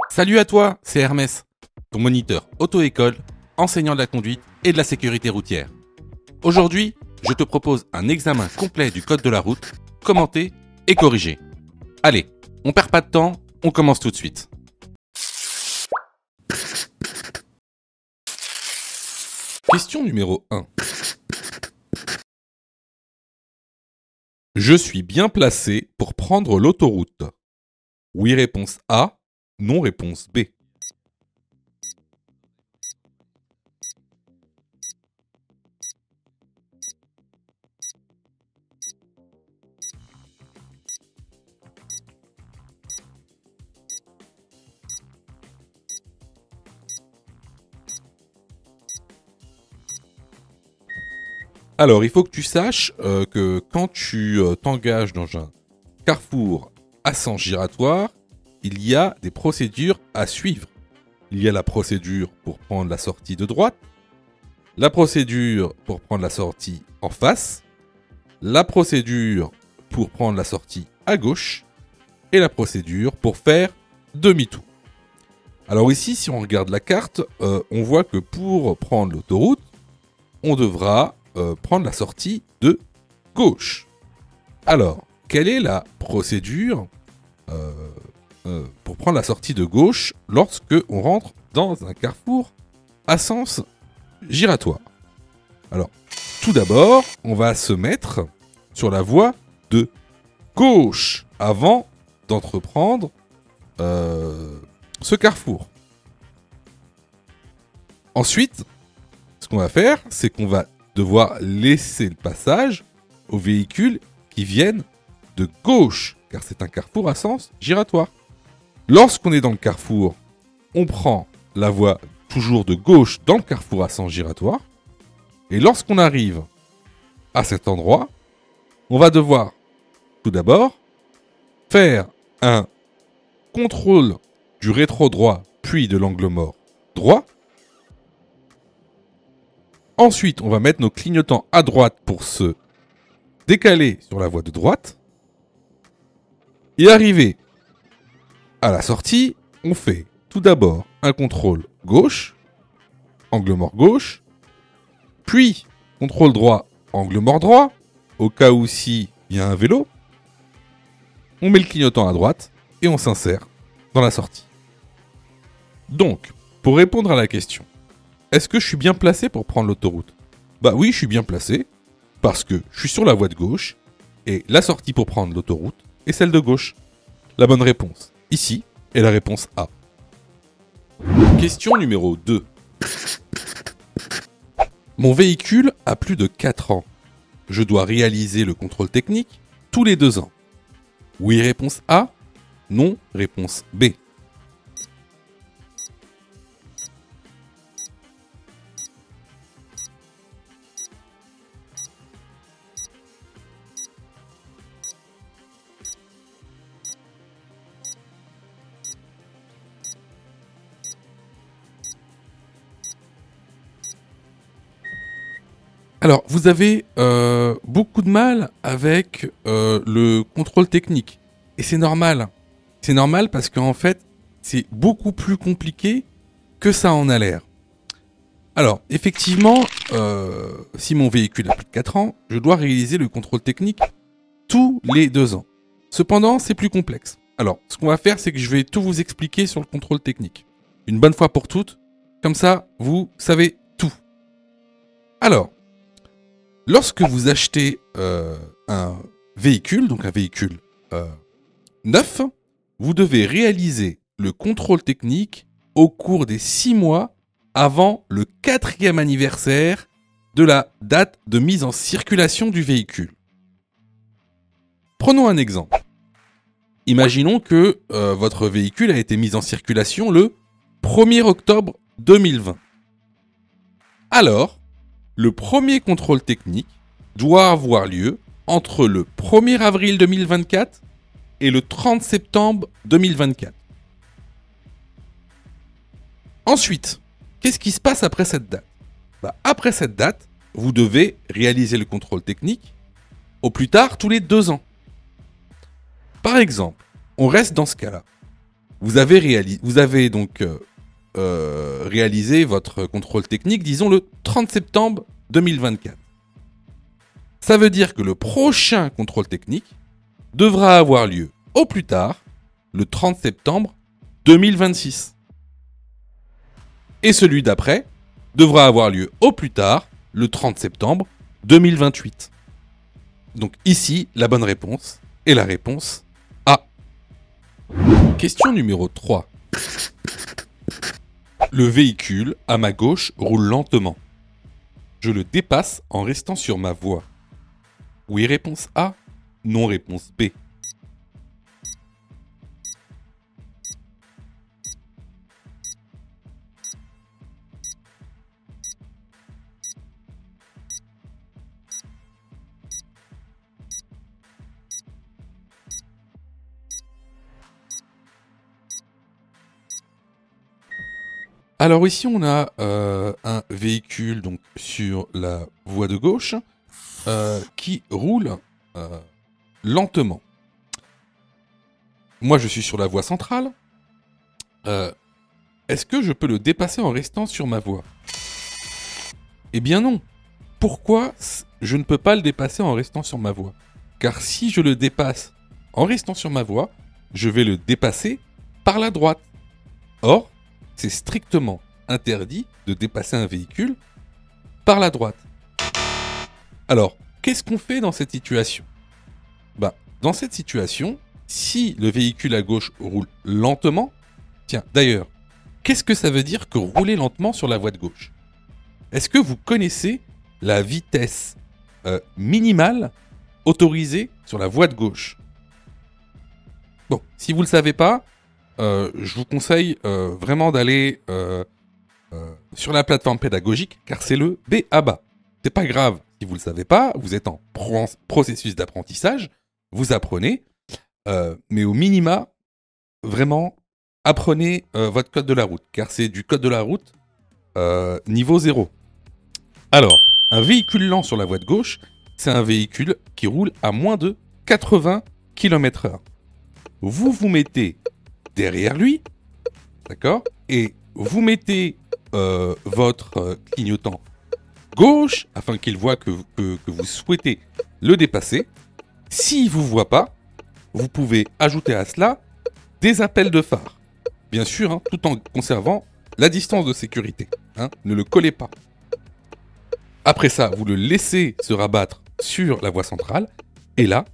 Salut à toi, c'est Hermès, ton moniteur auto-école, enseignant de la conduite et de la sécurité routière. Aujourd'hui, je te propose un examen complet du code de la route, commenté et corrigé. Allez, on perd pas de temps, on commence tout de suite. Question numéro 1. Je suis bien placé pour prendre l'autoroute. Oui, réponse A. Non, réponse B. Alors, il faut que tu saches que quand tu t'engages dans un carrefour à sens giratoire, il y a des procédures à suivre. Il y a la procédure pour prendre la sortie de droite, la procédure pour prendre la sortie en face, la procédure pour prendre la sortie à gauche et la procédure pour faire demi-tour. Alors ici, si on regarde la carte, on voit que pour prendre l'autoroute, on devra prendre la sortie de gauche. Alors, quelle est la procédure pour prendre la sortie de gauche lorsque on rentre dans un carrefour à sens giratoire? Alors, tout d'abord, on va se mettre sur la voie de gauche avant d'entreprendre ce carrefour. Ensuite, ce qu'on va faire, c'est qu'on va devoir laisser le passage aux véhicules qui viennent de gauche, car c'est un carrefour à sens giratoire. Lorsqu'on est dans le carrefour, on prend la voie toujours de gauche dans le carrefour à sens giratoire. Et lorsqu'on arrive à cet endroit, on va devoir tout d'abord faire un contrôle du rétro droit, puis de l'angle mort droit. Ensuite, on va mettre nos clignotants à droite pour se décaler sur la voie de droite. Et arrivé à la sortie, on fait tout d'abord un contrôle gauche, angle mort gauche, puis contrôle droit, angle mort droit, au cas où s'il y a un vélo. On met le clignotant à droite et on s'insère dans la sortie. Donc, pour répondre à la question, est-ce que je suis bien placé pour prendre l'autoroute? Bah oui, je suis bien placé, parce que je suis sur la voie de gauche, et la sortie pour prendre l'autoroute est celle de gauche. La bonne réponse, ici, est la réponse A. Question numéro 2. Mon véhicule a plus de 4 ans. Je dois réaliser le contrôle technique tous les 2 ans. Oui, réponse A. Non, réponse B. Alors, vous avez beaucoup de mal avec le contrôle technique. Et c'est normal. C'est normal parce qu'en fait, c'est beaucoup plus compliqué que ça en a l'air. Alors, effectivement, si mon véhicule a plus de 4 ans, je dois réaliser le contrôle technique tous les 2 ans. Cependant, c'est plus complexe. Alors, ce qu'on va faire, c'est que je vais tout vous expliquer sur le contrôle technique. Une bonne fois pour toutes. Comme ça, vous savez tout. Alors, lorsque vous achetez un véhicule, donc un véhicule neuf, vous devez réaliser le contrôle technique au cours des 6 mois avant le 4e anniversaire de la date de mise en circulation du véhicule. Prenons un exemple. Imaginons que votre véhicule a été mis en circulation le 1er octobre 2020. Alors, le premier contrôle technique doit avoir lieu entre le 1er avril 2024 et le 30 septembre 2024. Ensuite, qu'est-ce qui se passe après cette date? Après cette date, vous devez réaliser le contrôle technique au plus tard tous les 2 ans. Par exemple, on reste dans ce cas-là. Vous avez donc réalisé votre contrôle technique, disons le 30 septembre 2024. Ça veut dire que le prochain contrôle technique devra avoir lieu au plus tard le 30 septembre 2026. Et celui d'après devra avoir lieu au plus tard le 30 septembre 2028. Donc ici, la bonne réponse est la réponse A. Question numéro 3. Le véhicule, à ma gauche, roule lentement. Je le dépasse en restant sur ma voie. Oui, réponse A. Non, réponse B. Alors ici, on a un véhicule donc sur la voie de gauche qui roule lentement. Moi, je suis sur la voie centrale. Est-ce que je peux le dépasser en restant sur ma voie? Eh bien non. Pourquoi je ne peux pas le dépasser en restant sur ma voie? Car si je le dépasse en restant sur ma voie, je vais le dépasser par la droite. Or, c'est strictement interdit de dépasser un véhicule par la droite. Alors, qu'est-ce qu'on fait dans cette situation? Dans cette situation, si le véhicule à gauche roule lentement, tiens, d'ailleurs, qu'est-ce que ça veut dire que rouler lentement sur la voie de gauche? Est-ce que vous connaissez la vitesse minimale autorisée sur la voie de gauche? Bon, si vous ne le savez pas, je vous conseille vraiment d'aller sur la plateforme pédagogique, car c'est le B.A.B.A. C'est pas grave si vous ne le savez pas, vous êtes en processus d'apprentissage, vous apprenez, mais au minima, vraiment, apprenez votre code de la route, car c'est du code de la route niveau 0. Alors, un véhicule lent sur la voie de gauche, c'est un véhicule qui roule à moins de 80 km/h. Vous vous mettez derrière lui, d'accord? Et vous mettez votre clignotant gauche afin qu'il voit que vous souhaitez le dépasser. S'il ne vous voit pas, vous pouvez ajouter à cela des appels de phare. Bien sûr, hein, tout en conservant la distance de sécurité. Hein, ne le collez pas. Après ça, vous le laissez se rabattre sur la voie centrale et là,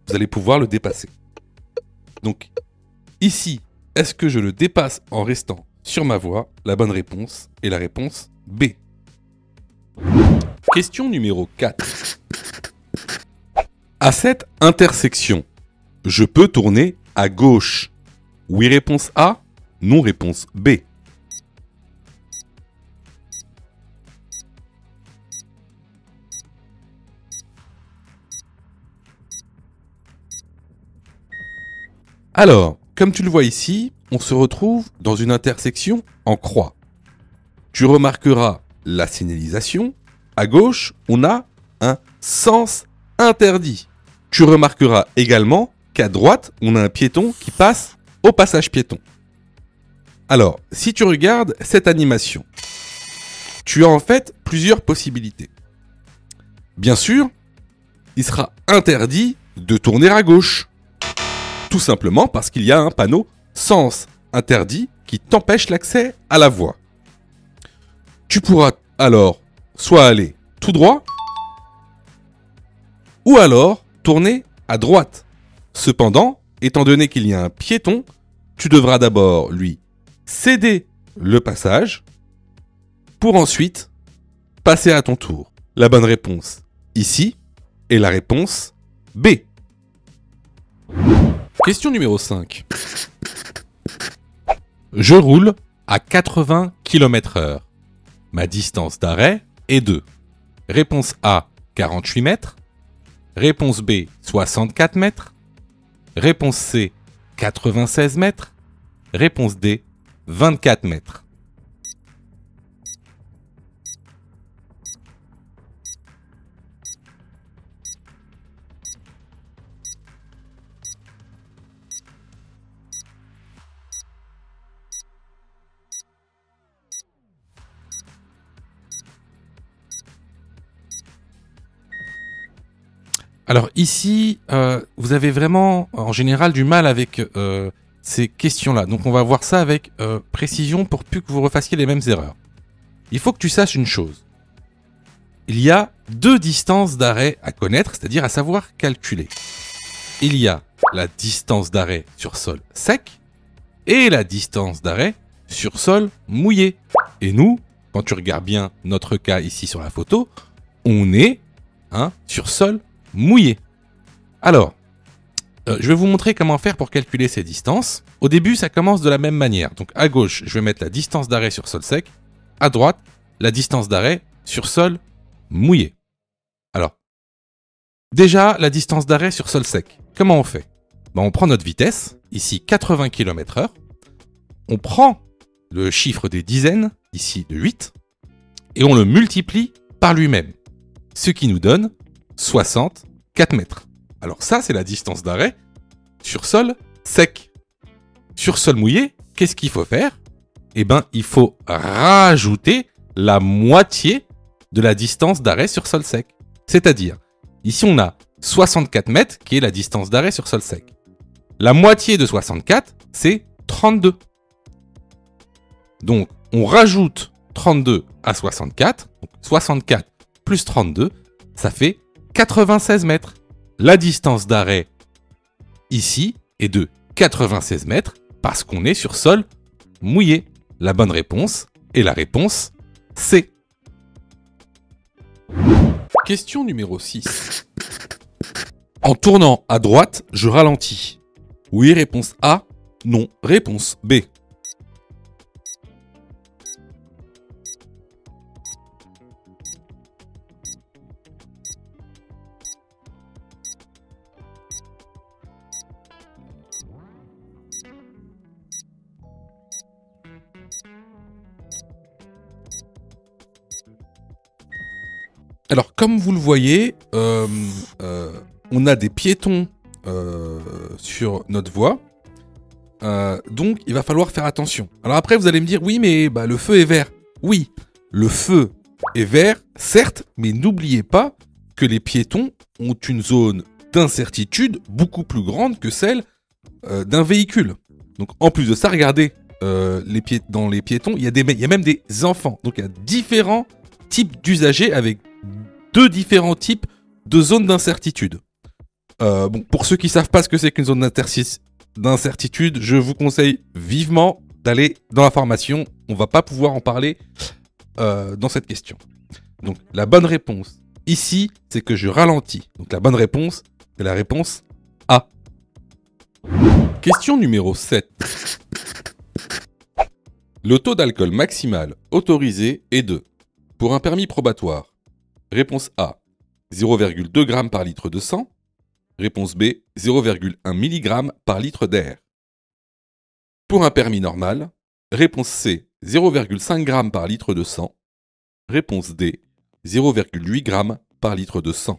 vous allez pouvoir le dépasser. Donc, ici, est-ce que je le dépasse en restant sur ma voie? La bonne réponse est la réponse B. Question numéro 4. À cette intersection, je peux tourner à gauche. Oui, réponse A. Non, réponse B. Alors, comme tu le vois ici, on se retrouve dans une intersection en croix. Tu remarqueras la signalisation. À gauche, on a un sens interdit. Tu remarqueras également qu'à droite, on a un piéton qui passe au passage piéton. Alors, si tu regardes cette animation, tu as en fait plusieurs possibilités. Bien sûr, il sera interdit de tourner à gauche. Tout simplement parce qu'il y a un panneau sens interdit qui t'empêche l'accès à la voie. Tu pourras alors soit aller tout droit, ou alors tourner à droite. Cependant, étant donné qu'il y a un piéton, tu devras d'abord lui céder le passage pour ensuite passer à ton tour. La bonne réponse ici est la réponse B. Question numéro 5. Je roule à 80 km/h. Ma distance d'arrêt est de réponse A 48 mètres, réponse B 64 mètres, réponse C 96 mètres, réponse D 24 mètres. Alors ici, vous avez vraiment, en général, du mal avec ces questions-là. Donc on va voir ça avec précision pour plus que vous refassiez les mêmes erreurs. Il faut que tu saches une chose. Il y a 2 distances d'arrêt à connaître, c'est-à-dire à savoir calculer. Il y a la distance d'arrêt sur sol sec et la distance d'arrêt sur sol mouillé. Et nous, quand tu regardes bien notre cas ici sur la photo, on est sur sol mouillé. Alors, je vais vous montrer comment faire pour calculer ces distances. Au début, ça commence de la même manière. Donc à gauche, je vais mettre la distance d'arrêt sur sol sec. À droite, la distance d'arrêt sur sol mouillé. Alors, déjà, la distance d'arrêt sur sol sec. Comment on fait? On prend notre vitesse, ici 80 km/h. On prend le chiffre des dizaines, ici de 8, et on le multiplie par lui-même. Ce qui nous donne 64 mètres. Alors ça, c'est la distance d'arrêt sur sol sec. Sur sol mouillé, qu'est-ce qu'il faut faire? Il faut rajouter la moitié de la distance d'arrêt sur sol sec. C'est-à-dire, ici on a 64 mètres qui est la distance d'arrêt sur sol sec. La moitié de 64, c'est 32. Donc, on rajoute 32 à 64. Donc 64 plus 32, ça fait 96 mètres. La distance d'arrêt ici est de 96 mètres parce qu'on est sur sol mouillé. La bonne réponse est la réponse C. Question numéro 6. En tournant à droite, je ralentis. Oui, réponse A. Non, réponse B. Alors, comme vous le voyez, on a des piétons sur notre voie. Donc, il va falloir faire attention. Alors après, vous allez me dire, oui, mais le feu est vert. Oui, le feu est vert, certes, mais n'oubliez pas que les piétons ont une zone d'incertitude beaucoup plus grande que celle d'un véhicule. Donc, en plus de ça, regardez, dans les piétons, il y a même des enfants. Donc, il y a différents types d'usagers avec 2 différents types de zones d'incertitude. Pour ceux qui ne savent pas ce que c'est qu'une zone d'incertitude, je vous conseille vivement d'aller dans la formation. On ne va pas pouvoir en parler dans cette question. Donc la bonne réponse ici, c'est que je ralentis. Donc la bonne réponse, c'est la réponse A. Question numéro 7. Le taux d'alcool maximal autorisé est de, pour un permis probatoire, réponse A, 0,2 g par litre de sang. Réponse B, 0,1 mg par litre d'air. Pour un permis normal, réponse C, 0,5 g par litre de sang. Réponse D, 0,8 g par litre de sang.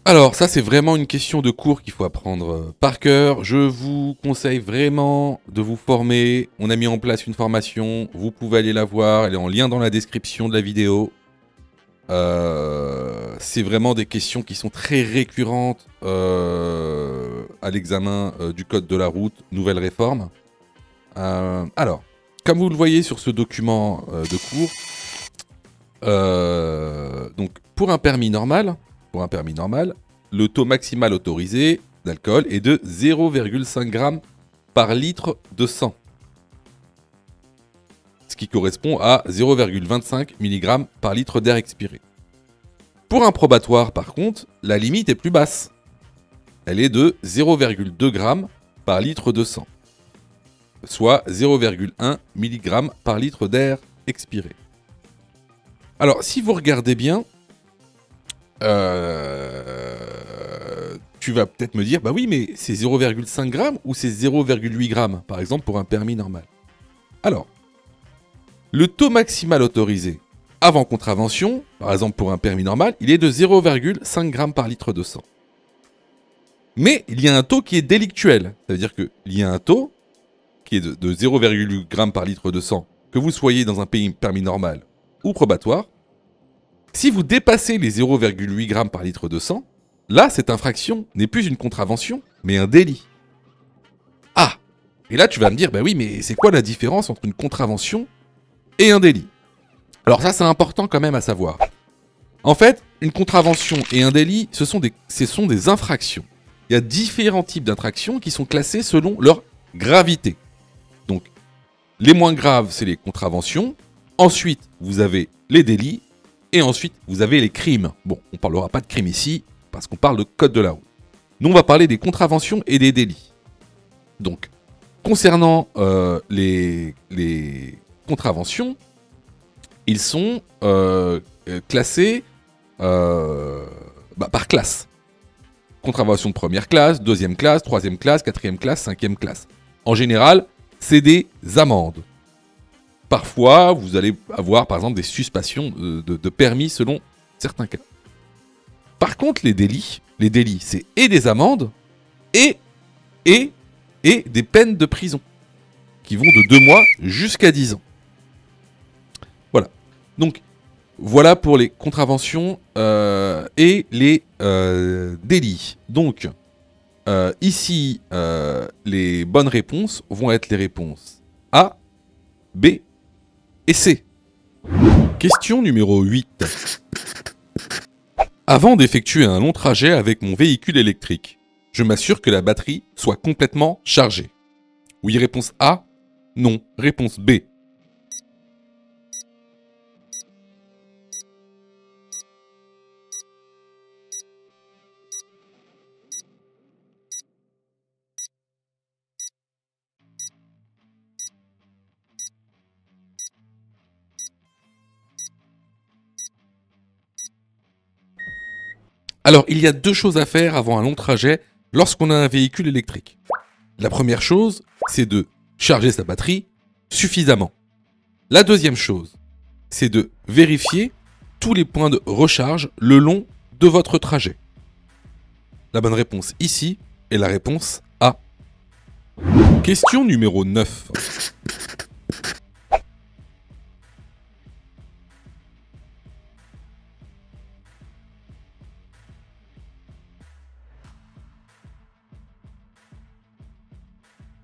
Alors, ça, c'est vraiment une question de cours qu'il faut apprendre par cœur. Je vous conseille vraiment de vous former. On a mis en place une formation. Vous pouvez aller la voir. Elle est en lien dans la description de la vidéo. C'est vraiment des questions qui sont très récurrentes à l'examen du code de la route, nouvelle réforme. Alors, comme vous le voyez sur ce document de cours, donc pour un permis normal, le taux maximal autorisé d'alcool est de 0,5 g par litre de sang. Ce qui correspond à 0,25 mg par litre d'air expiré. Pour un probatoire, par contre, la limite est plus basse. Elle est de 0,2 g par litre de sang, soit 0,1 mg par litre d'air expiré. Alors, si vous regardez bien, tu vas peut-être me dire, bah oui, mais c'est 0,5 g ou c'est 0,8 g, par exemple, pour un permis normal. Alors, Le taux maximal autorisé avant contravention, par exemple pour un permis normal, il est de 0,5 g par litre de sang. Mais il y a un taux qui est délictuel. Ça veut dire qu'il y a un taux qui est de 0,8 g par litre de sang, que vous soyez dans un permis normal ou probatoire. Si vous dépassez les 0,8 g par litre de sang, là, cette infraction n'est plus une contravention, mais un délit. Ah! Et là, tu vas me dire, bah oui, mais c'est quoi la différence entre une contravention et un délit? Alors ça, c'est important quand même à savoir. En fait, une contravention et un délit, ce sont des infractions. Il y a différents types d'infractions qui sont classées selon leur gravité. Donc, les moins graves, c'est les contraventions. Ensuite, vous avez les délits. Et ensuite, vous avez les crimes. Bon, on ne parlera pas de crimes ici, parce qu'on parle de code de la route. Nous, on va parler des contraventions et des délits. Donc, concernant les contraventions, ils sont classés par classe. Contravention de première classe, deuxième classe, troisième classe, quatrième classe, cinquième classe. En général, c'est des amendes. Parfois, vous allez avoir, par exemple, des suspensions de permis selon certains cas. Par contre, les délits, c'est et des amendes et des peines de prison qui vont de 2 mois jusqu'à 10 ans. Voilà. Donc, voilà pour les contraventions et les délits. Donc, ici, les bonnes réponses vont être les réponses A, B et C. Question numéro 8. Avant d'effectuer un long trajet avec mon véhicule électrique, je m'assure que la batterie soit complètement chargée. Oui, réponse A. Non, réponse B. Alors, il y a 2 choses à faire avant un long trajet lorsqu'on a un véhicule électrique. La première chose, c'est de charger sa batterie suffisamment. La deuxième chose, c'est de vérifier tous les points de recharge le long de votre trajet. La bonne réponse ici est la réponse A. Question numéro 9.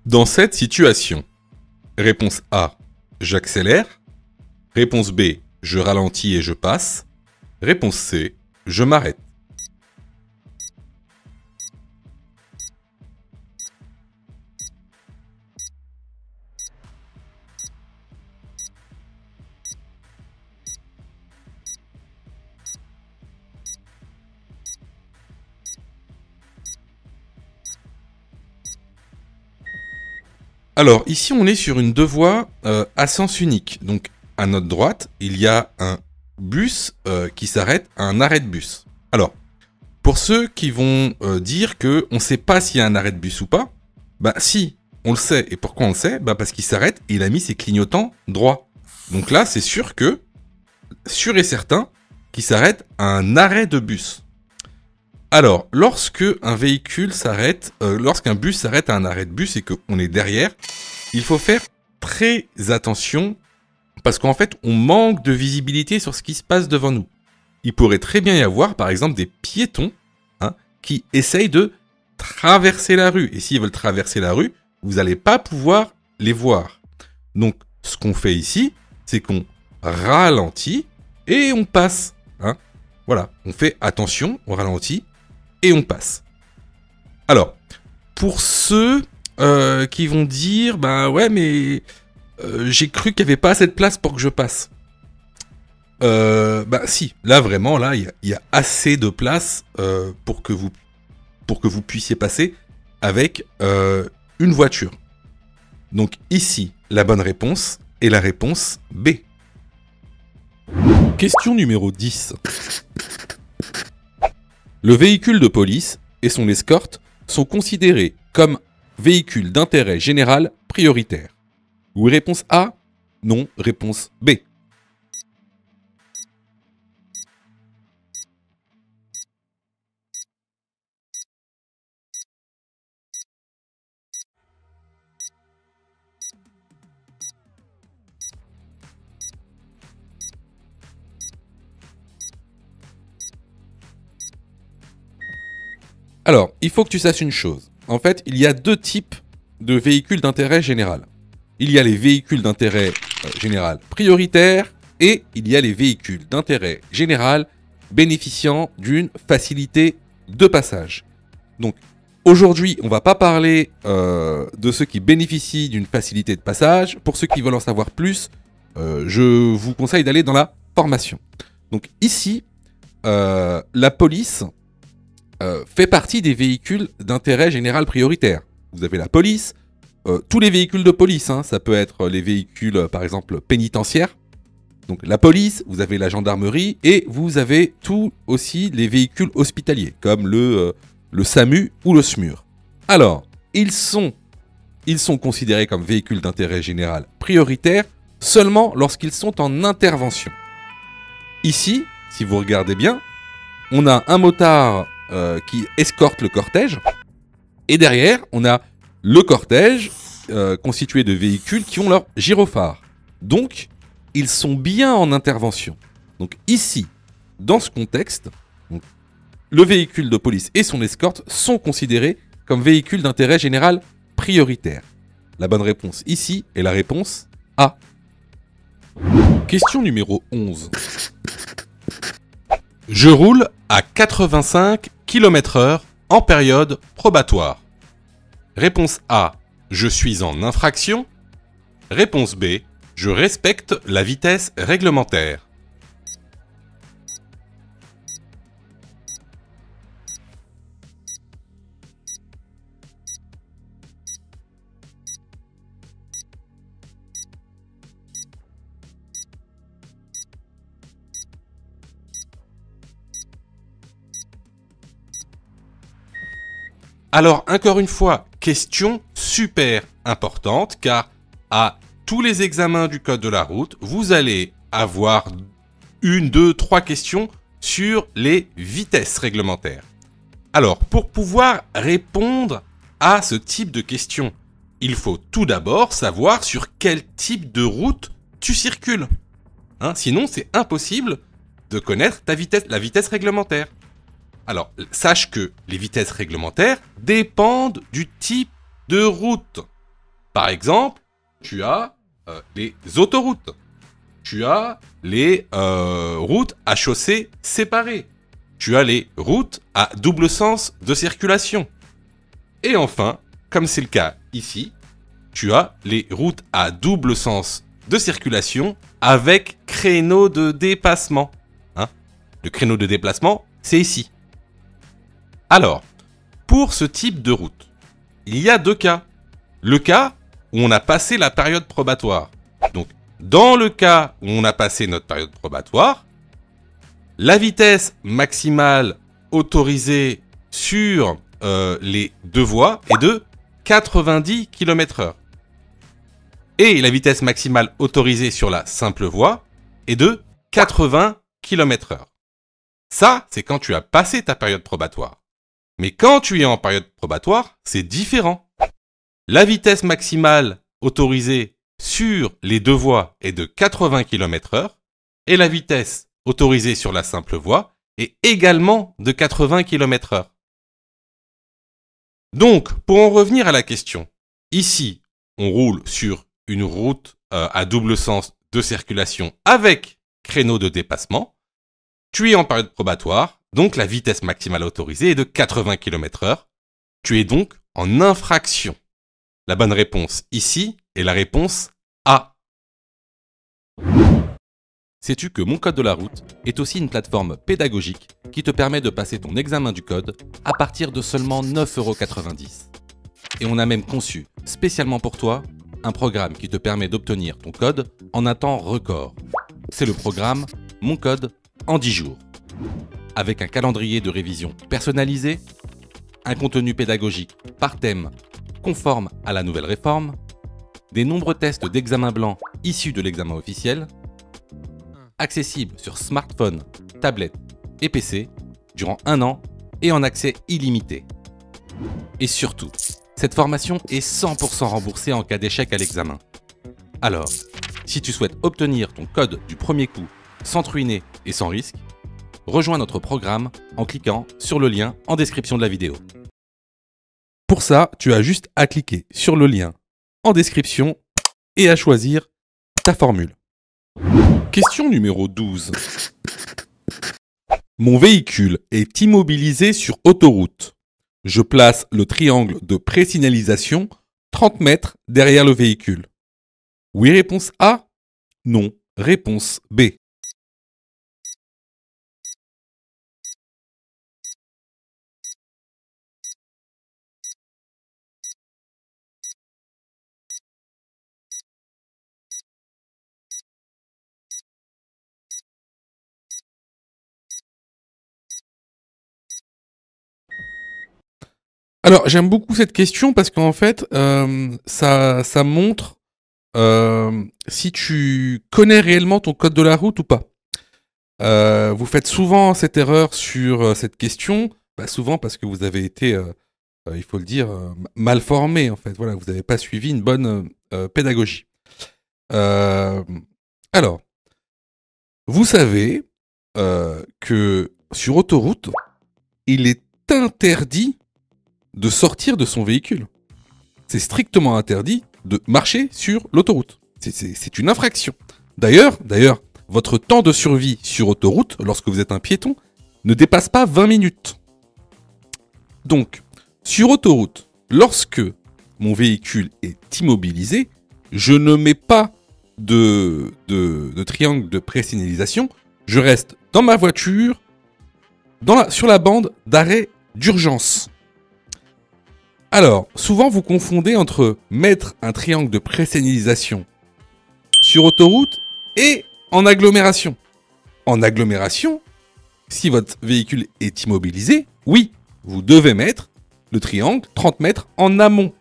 Dans cette situation, réponse A, j'accélère. Réponse B, je ralentis et je passe. Réponse C, je m'arrête. Alors, ici, on est sur une 2 voies à sens unique. Donc, à notre droite, il y a un bus qui s'arrête à un arrêt de bus. Alors, pour ceux qui vont dire qu'on ne sait pas s'il y a un arrêt de bus ou pas, bah si, on le sait. Et pourquoi on le sait? Bah parce qu'il s'arrête et il a mis ses clignotants droits. Donc là, c'est sûr et certain, qu'il s'arrête à un arrêt de bus. Alors, lorsque un véhicule s'arrête, lorsqu'un bus s'arrête à un arrêt de bus et qu'on est derrière, il faut faire très attention parce qu'en fait, on manque de visibilité sur ce qui se passe devant nous. Il pourrait très bien y avoir, par exemple, des piétons qui essayent de traverser la rue. Et s'ils veulent traverser la rue, vous n'allez pas pouvoir les voir. Donc, ce qu'on fait ici, c'est qu'on ralentit et on passe. Voilà, on fait attention, on ralentit et on passe. Alors, pour ceux qui vont dire, bah ouais, mais j'ai cru qu'il n'y avait pas assez de place pour que je passe. Bah si, là vraiment, là, il y a assez de place pour que vous puissiez passer avec une voiture. Donc ici, la bonne réponse est la réponse B. Question numéro 10. Le véhicule de police et son escorte sont considérés comme véhicules d'intérêt général prioritaire. Oui, réponse A. Non, réponse B. Alors, il faut que tu saches une chose. En fait, il y a deux types de véhicules d'intérêt général. Il y a les véhicules d'intérêt général prioritaire et il y a les véhicules d'intérêt général bénéficiant d'une facilité de passage. Donc, aujourd'hui, on ne va pas parler de ceux qui bénéficient d'une facilité de passage. Pour ceux qui veulent en savoir plus, je vous conseille d'aller dans la formation. Donc ici, la police fait partie des véhicules d'intérêt général prioritaire. Vous avez la police, tous les véhicules de police, hein, ça peut être les véhicules par exemple pénitentiaires. Donc la police, vous avez la gendarmerie et vous avez tous aussi les véhicules hospitaliers comme le SAMU ou le SMUR. Alors, ils sont considérés comme véhicules d'intérêt général prioritaire seulement lorsqu'ils sont en intervention. Ici, si vous regardez bien, on a un motard qui escorte le cortège. Et derrière, on a le cortège constitué de véhicules qui ont leur gyrophare. Donc, ils sont bien en intervention. Donc ici, dans ce contexte, le véhicule de police et son escorte sont considérés comme véhicules d'intérêt général prioritaire. La bonne réponse ici est la réponse A. Question numéro 11. Je roule à 85 km/h en période probatoire. Réponse A, je suis en infraction. Réponse B, je respecte la vitesse réglementaire. Alors, encore une fois, question super importante, car à tous les examens du code de la route, vous allez avoir 1, 2, 3 questions sur les vitesses réglementaires. Alors, pour pouvoir répondre à ce type de questions, il faut tout d'abord savoir sur quel type de route tu circules. Sinon, c'est impossible de connaître la vitesse réglementaire. Alors, sache que les vitesses réglementaires dépendent du type de route. Par exemple, tu as les autoroutes. Tu as les routes à chaussées séparées. Tu as les routes à double sens de circulation. Et enfin, comme c'est le cas ici, tu as les routes à double sens de circulation avec créneau de dépassement. Le créneau de déplacement, c'est ici. Alors, pour ce type de route, il y a deux cas. Le cas où on a passé la période probatoire. Donc, dans le cas où on a passé notre période probatoire, la vitesse maximale autorisée sur les deux voies est de 90 km/h. Et la vitesse maximale autorisée sur la simple voie est de 80 km/h. Ça, c'est quand tu as passé ta période probatoire. Mais quand tu es en période probatoire, c'est différent. La vitesse maximale autorisée sur les deux voies est de 80 km/h et la vitesse autorisée sur la simple voie est également de 80 km/h. Donc, pour en revenir à la question, ici, on roule sur une route à double sens de circulation avec créneau de dépassement. Tu es en période probatoire, donc la vitesse maximale autorisée est de 80 km/h. Tu es donc en infraction. La bonne réponse ici est la réponse A. Sais-tu que Mon Code de la route est aussi une plateforme pédagogique qui te permet de passer ton examen du code à partir de seulement 9,90 €. Et on a même conçu, spécialement pour toi, un programme qui te permet d'obtenir ton code en un temps record. C'est le programme Mon Code en 10 jours. Avec un calendrier de révision personnalisé, un contenu pédagogique par thème conforme à la nouvelle réforme, des nombreux tests d'examen blanc issus de l'examen officiel, accessible sur smartphone, tablette et PC durant 1 an et en accès illimité. Et surtout, cette formation est 100% remboursée en cas d'échec à l'examen. Alors, si tu souhaites obtenir ton code du premier coup sans te ruiner et sans risque, rejoins notre programme en cliquant sur le lien en description de la vidéo. Pour ça, tu as juste à cliquer sur le lien en description et à choisir ta formule. Question numéro 12. Mon véhicule est immobilisé sur autoroute. Je place le triangle de présignalisation 30 mètres derrière le véhicule. Oui, réponse A. Non, réponse B. Alors, j'aime beaucoup cette question parce qu'en fait, ça montre si tu connais réellement ton code de la route ou pas. Vous faites souvent cette erreur sur cette question, souvent parce que vous avez été, il faut le dire, mal formé en fait. Voilà, vous n'avez pas suivi une bonne pédagogie. Alors, vous savez que sur autoroute, il est interdit de sortir de son véhicule. C'est strictement interdit de marcher sur l'autoroute. C'est une infraction. D'ailleurs, votre temps de survie sur autoroute, lorsque vous êtes un piéton, ne dépasse pas 20 minutes. Donc, sur autoroute, lorsque mon véhicule est immobilisé, je ne mets pas de triangle de présignalisation, je reste dans ma voiture, sur la bande d'arrêt d'urgence. Alors, souvent vous confondez entre mettre un triangle de présignalisation sur autoroute et en agglomération. En agglomération, si votre véhicule est immobilisé, oui, vous devez mettre le triangle 30 mètres en amont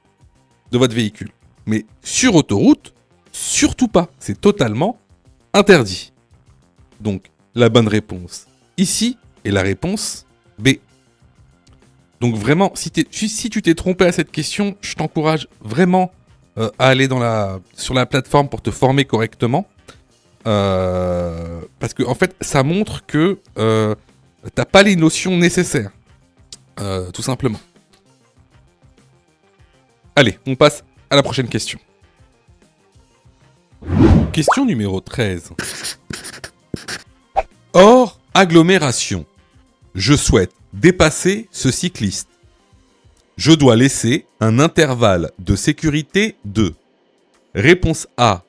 de votre véhicule. Mais sur autoroute, surtout pas. C'est totalement interdit. Donc, la bonne réponse ici est la réponse B. Donc vraiment, si tu t'es trompé à cette question, je t'encourage vraiment à aller sur la plateforme pour te former correctement. Parce que en fait, ça montre que t'as pas les notions nécessaires. Tout simplement. Allez, on passe à la prochaine question. Question numéro 13. Hors agglomération, je souhaite dépasser ce cycliste. Je dois laisser un intervalle de sécurité de réponse A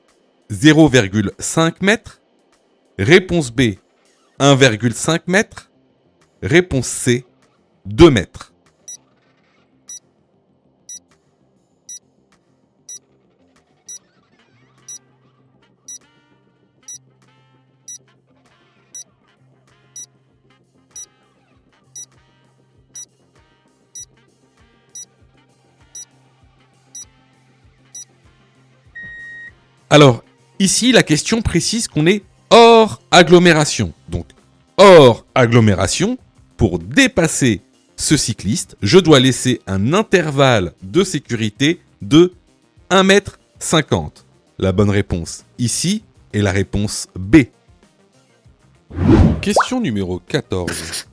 0,5 m, réponse B 1,5 m, réponse C 2 mètres. Alors, ici, la question précise qu'on est hors agglomération. Donc, hors agglomération, pour dépasser ce cycliste, je dois laisser un intervalle de sécurité de 1,50 m. La bonne réponse ici est la réponse B. Question numéro 14.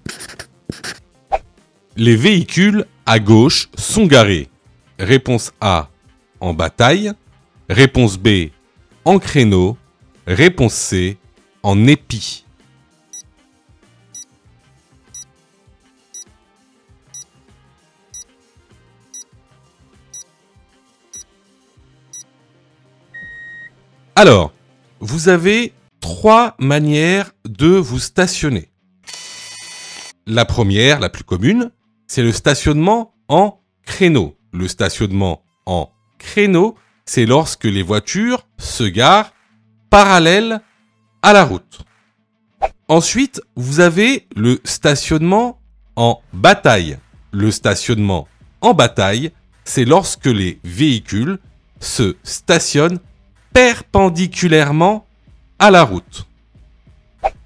Les véhicules à gauche sont garés. Réponse A, en bataille. Réponse B, en créneau. Réponse C, en épi. Alors, vous avez 3 manières de vous stationner. La première, la plus commune, c'est le stationnement en créneau. Le stationnement en créneau, c'est lorsque les voitures se garent parallèles à la route. Ensuite, vous avez le stationnement en bataille. Le stationnement en bataille, c'est lorsque les véhicules se stationnent perpendiculairement à la route.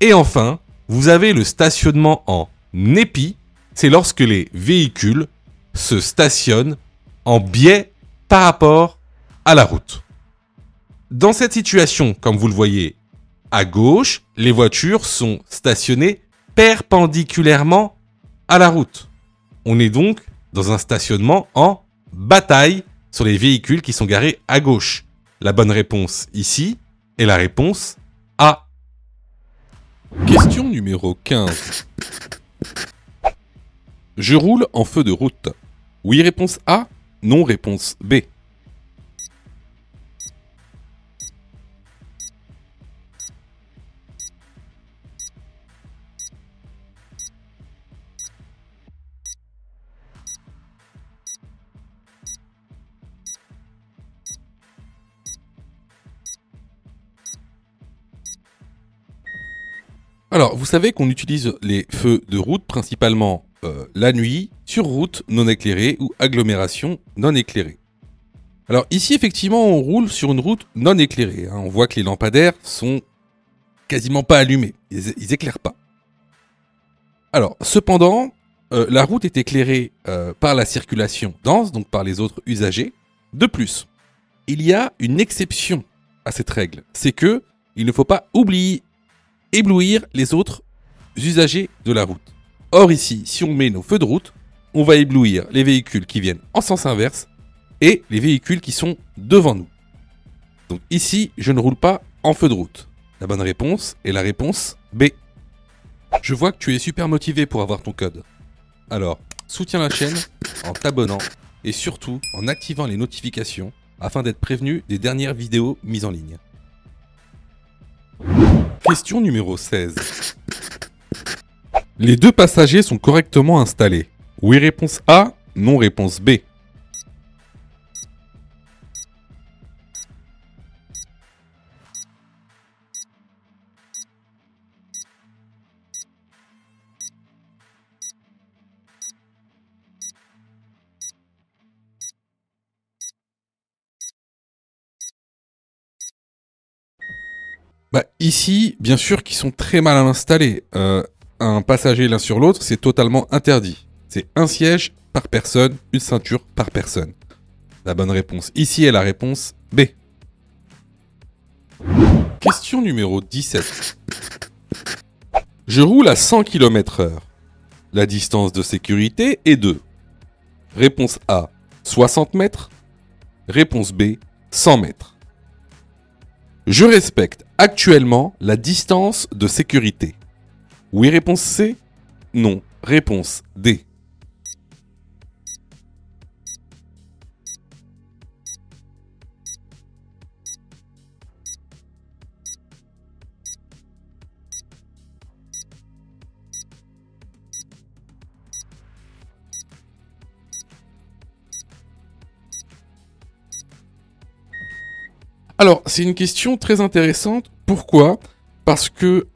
Et enfin, vous avez le stationnement en épi, c'est lorsque les véhicules se stationnent en biais par rapport à la route. Dans cette situation, comme vous le voyez à gauche, les voitures sont stationnées perpendiculairement à la route. On est donc dans un stationnement en bataille sur les véhicules qui sont garés à gauche. La bonne réponse ici est la réponse A. Question numéro 15. Je roule en feu de route. Oui, réponse A. Non, réponse B. Alors, vous savez qu'on utilise les feux de route principalement la nuit, sur route non éclairée ou agglomération non éclairée. Alors ici, effectivement, on roule sur une route non éclairée. On voit que les lampadaires sont quasiment pas allumés. Ils éclairent pas. Alors, cependant, la route est éclairée par la circulation dense, donc par les autres usagers. De plus, il y a une exception à cette règle. C'est que il ne faut pas éblouir les autres usagers de la route. Or ici, si on met nos feux de route, on va éblouir les véhicules qui viennent en sens inverse et les véhicules qui sont devant nous. Donc ici, je ne roule pas en feu de route. La bonne réponse est la réponse B. Je vois que tu es super motivé pour avoir ton code. Alors, soutiens la chaîne en t'abonnant et surtout en activant les notifications afin d'être prévenu des dernières vidéos mises en ligne. Question numéro 16. Les deux passagers sont correctement installés. Oui, réponse A. Non, réponse B. Ici, bien sûr qu'ils sont très mal installés. Un passager l'un sur l'autre, c'est totalement interdit. C'est un siège par personne, une ceinture par personne. La bonne réponse ici est la réponse B. Question numéro 17. Je roule à 100 km/h. La distance de sécurité est de... Réponse A, 60 mètres. Réponse B, 100 mètres. Je respecte actuellement la distance de sécurité. Oui, réponse C. Non, réponse D. Alors, c'est une question très intéressante. Pourquoi ? Parce que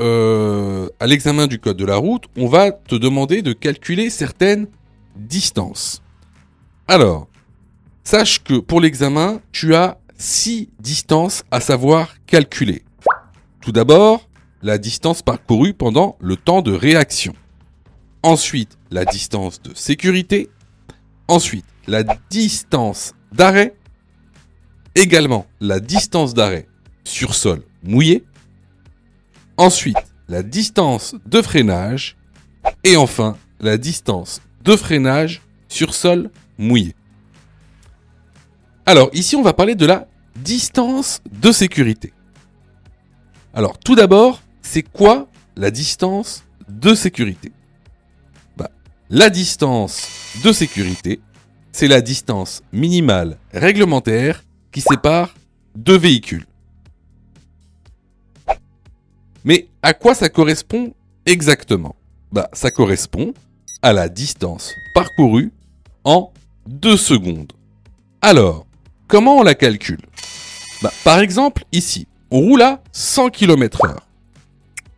à l'examen du code de la route, on va te demander de calculer certaines distances. Alors, sache que pour l'examen, tu as 6 distances à savoir calculer. Tout d'abord, la distance parcourue pendant le temps de réaction. Ensuite, la distance de sécurité. Ensuite, la distance d'arrêt. Également, la distance d'arrêt sur sol mouillé. Ensuite, la distance de freinage. Et enfin, la distance de freinage sur sol mouillé. Alors, ici, on va parler de la distance de sécurité. Alors, tout d'abord, c'est quoi la distance de sécurité ? La distance de sécurité, c'est la distance minimale réglementaire qui sépare deux véhicules. Mais à quoi ça correspond exactement ? Ça correspond à la distance parcourue en 2 secondes. Alors, comment on la calcule ? Par exemple, ici, on roule à 100 km/h.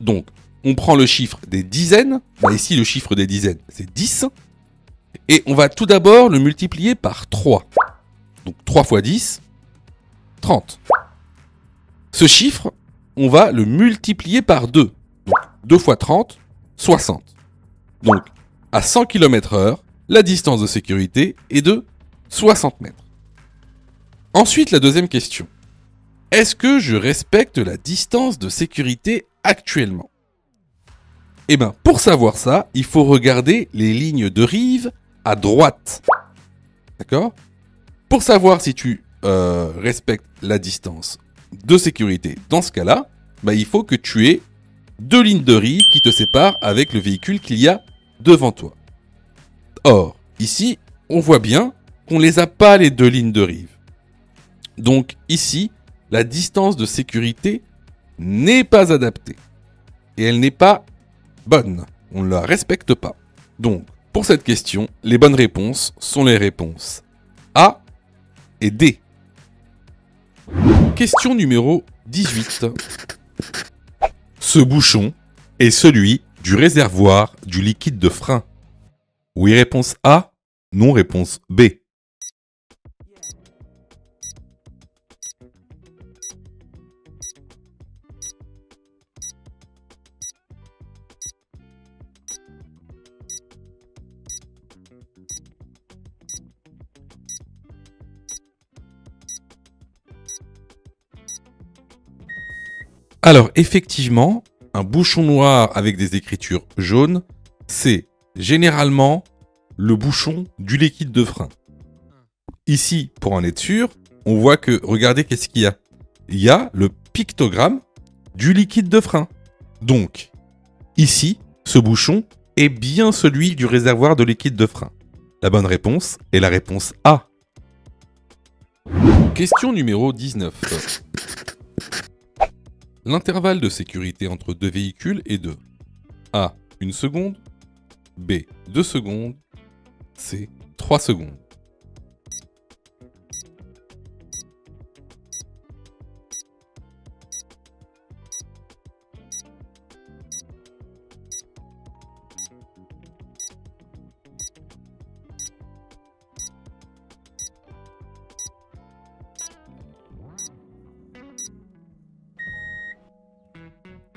Donc, on prend le chiffre des dizaines. Ici, le chiffre des dizaines, c'est 10. Et on va tout d'abord le multiplier par 3. Donc, 3 fois 10, 30. Ce chiffre, on va le multiplier par 2. Donc 2 fois 30, 60. Donc à 100 km/h, la distance de sécurité est de 60 mètres. Ensuite, la deuxième question. Est-ce que je respecte la distance de sécurité actuellement? Eh bien, pour savoir ça, il faut regarder les lignes de rive à droite. D'accord? Pour savoir si tu respectes la distance de sécurité dans ce cas-là, bah, il faut que tu aies 2 lignes de rive qui te séparent avec le véhicule qu'il y a devant toi. Or, ici, on voit bien qu'on ne les a pas les 2 lignes de rive. Donc ici, la distance de sécurité n'est pas adaptée. Et elle n'est pas bonne. On ne la respecte pas. Donc, pour cette question, les bonnes réponses sont les réponses A et D. Question numéro 18. Ce bouchon est celui du réservoir du liquide de frein. Oui, réponse A. Non, réponse B. Alors, effectivement, un bouchon noir avec des écritures jaunes, c'est généralement le bouchon du liquide de frein. Ici, pour en être sûr, on voit que, regardez qu'est-ce qu'il y a. Il y a le pictogramme du liquide de frein. Donc, ici, ce bouchon est bien celui du réservoir de liquide de frein. La bonne réponse est la réponse A. Question numéro 19. L'intervalle de sécurité entre deux véhicules est de A. 1 seconde, B. 2 secondes, C. 3 secondes.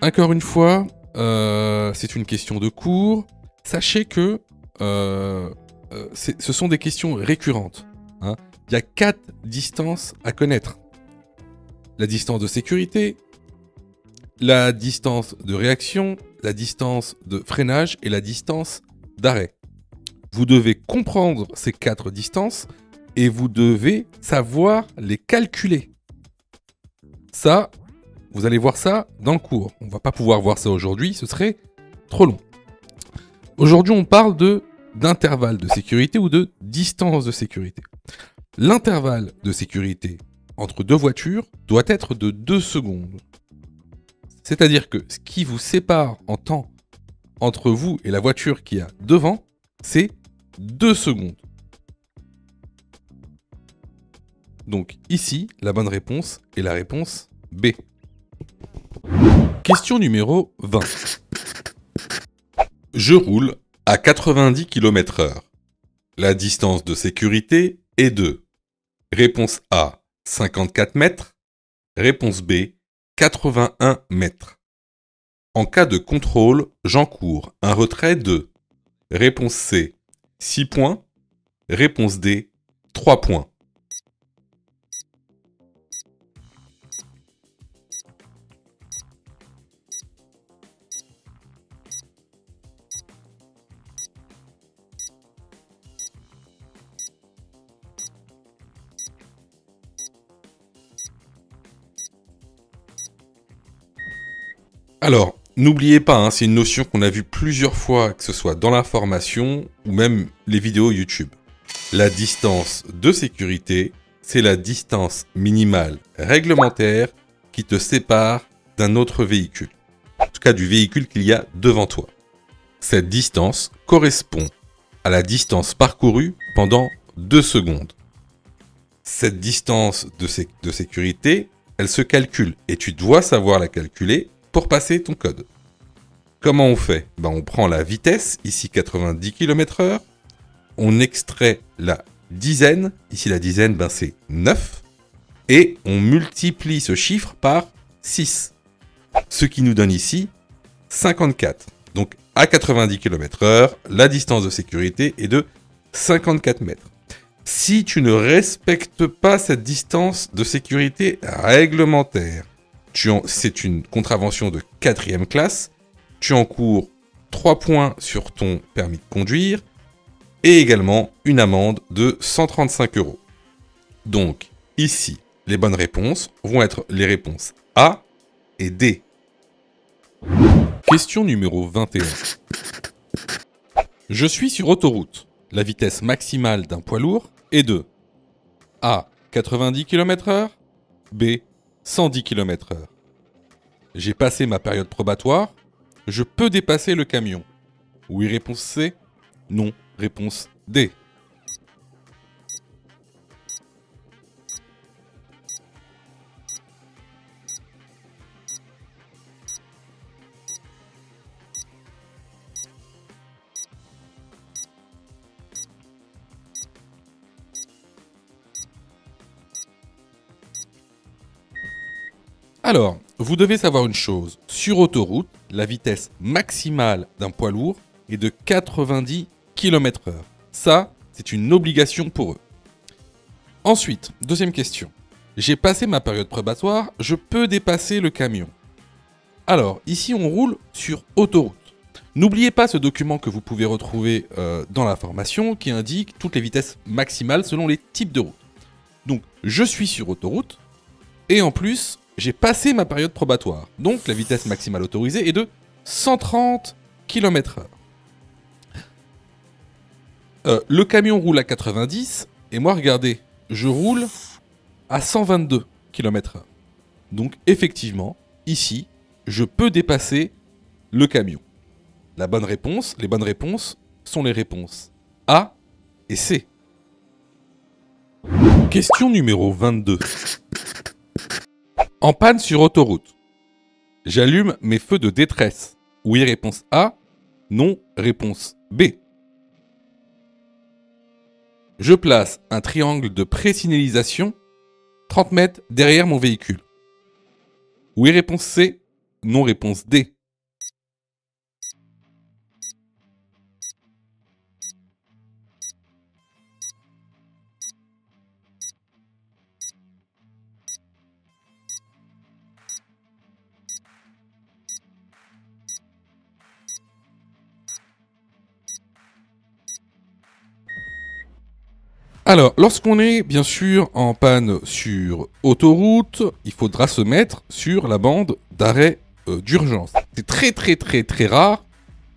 Encore une fois, c'est une question de cours. Sachez que ce sont des questions récurrentes. Hein. Il y a 4 distances à connaître. La distance de sécurité, la distance de réaction, la distance de freinage et la distance d'arrêt. Vous devez comprendre ces 4 distances et vous devez savoir les calculer. Ça, vous allez voir ça dans le cours. On ne va pas pouvoir voir ça aujourd'hui, ce serait trop long. Aujourd'hui, on parle d'intervalle de sécurité ou de distance de sécurité. L'intervalle de sécurité entre deux voitures doit être de 2 secondes. C'est-à-dire que ce qui vous sépare en temps entre vous et la voiture qui a devant, c'est 2 secondes. Donc ici, la bonne réponse est la réponse B. Question numéro 20. Je roule à 90 km/h. La distance de sécurité est de réponse A, 54 mètres, réponse B, 81 mètres. En cas de contrôle, j'encours un retrait de réponse C, 6 points, réponse D, 3 points. Alors, n'oubliez pas, c'est une notion qu'on a vue plusieurs fois, que ce soit dans la formation ou même les vidéos YouTube. La distance de sécurité, c'est la distance minimale réglementaire qui te sépare d'un autre véhicule. En tout cas, du véhicule qu'il y a devant toi. Cette distance correspond à la distance parcourue pendant 2 secondes. Cette distance de sécurité, elle se calcule et tu dois savoir la calculer pour passer ton code. Comment on fait? On prend la vitesse, ici 90 km/h, on extrait la dizaine, ici la dizaine c'est 9, et on multiplie ce chiffre par 6. Ce qui nous donne ici 54. Donc à 90 km/h, la distance de sécurité est de 54 mètres. Si tu ne respectes pas cette distance de sécurité réglementaire, c'est une contravention de 4e classe, tu encours 3 points sur ton permis de conduire et également une amende de 135 €. Donc ici, les bonnes réponses vont être les réponses A et D. Question numéro 21. Je suis sur autoroute. La vitesse maximale d'un poids lourd est de A. 90 km/h, B. 110 km/h. J'ai passé ma période probatoire. Je peux dépasser le camion. Oui, réponse C. Non, réponse D. Alors, vous devez savoir une chose. Sur autoroute, la vitesse maximale d'un poids lourd est de 90 km/h. Ça, c'est une obligation pour eux. Ensuite, deuxième question. J'ai passé ma période probatoire, je peux dépasser le camion. Alors, ici, on roule sur autoroute. N'oubliez pas ce document que vous pouvez retrouver dans la formation qui indique toutes les vitesses maximales selon les types de route. Donc, je suis sur autoroute et en plus, j'ai passé ma période probatoire. Donc, la vitesse maximale autorisée est de 130 km/h. Le camion roule à 90 et moi, regardez, je roule à 122 km/h. Donc, effectivement, ici, je peux dépasser le camion. Les bonnes réponses sont les réponses A et C. Question numéro 22. En panne sur autoroute. J'allume mes feux de détresse. Oui, réponse A. Non, réponse B. Je place un triangle de présignalisation 30 mètres derrière mon véhicule. Oui, réponse C. Non, réponse D. Alors, lorsqu'on est bien sûr en panne sur autoroute, il faudra se mettre sur la bande d'arrêt d'urgence. C'est très rare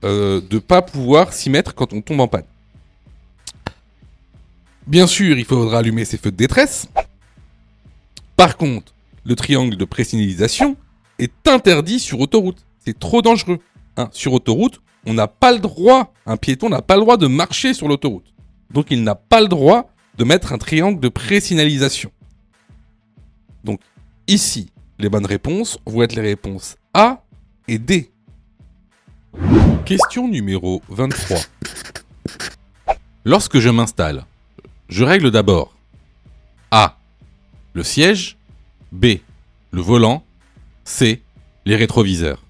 de ne pas pouvoir s'y mettre quand on tombe en panne. Bien sûr, il faudra allumer ses feux de détresse. Par contre, le triangle de présignalisation est interdit sur autoroute. C'est trop dangereux. Sur autoroute, on n'a pas le droit, un piéton n'a pas le droit de marcher sur l'autoroute. Donc il n'a pas le droit de mettre un triangle de présignalisation. Donc ici, les bonnes réponses vont être les réponses A et D. Question numéro 23. Lorsque je m'installe, je règle d'abord A. Le siège, B. Le volant, C. Les rétroviseurs.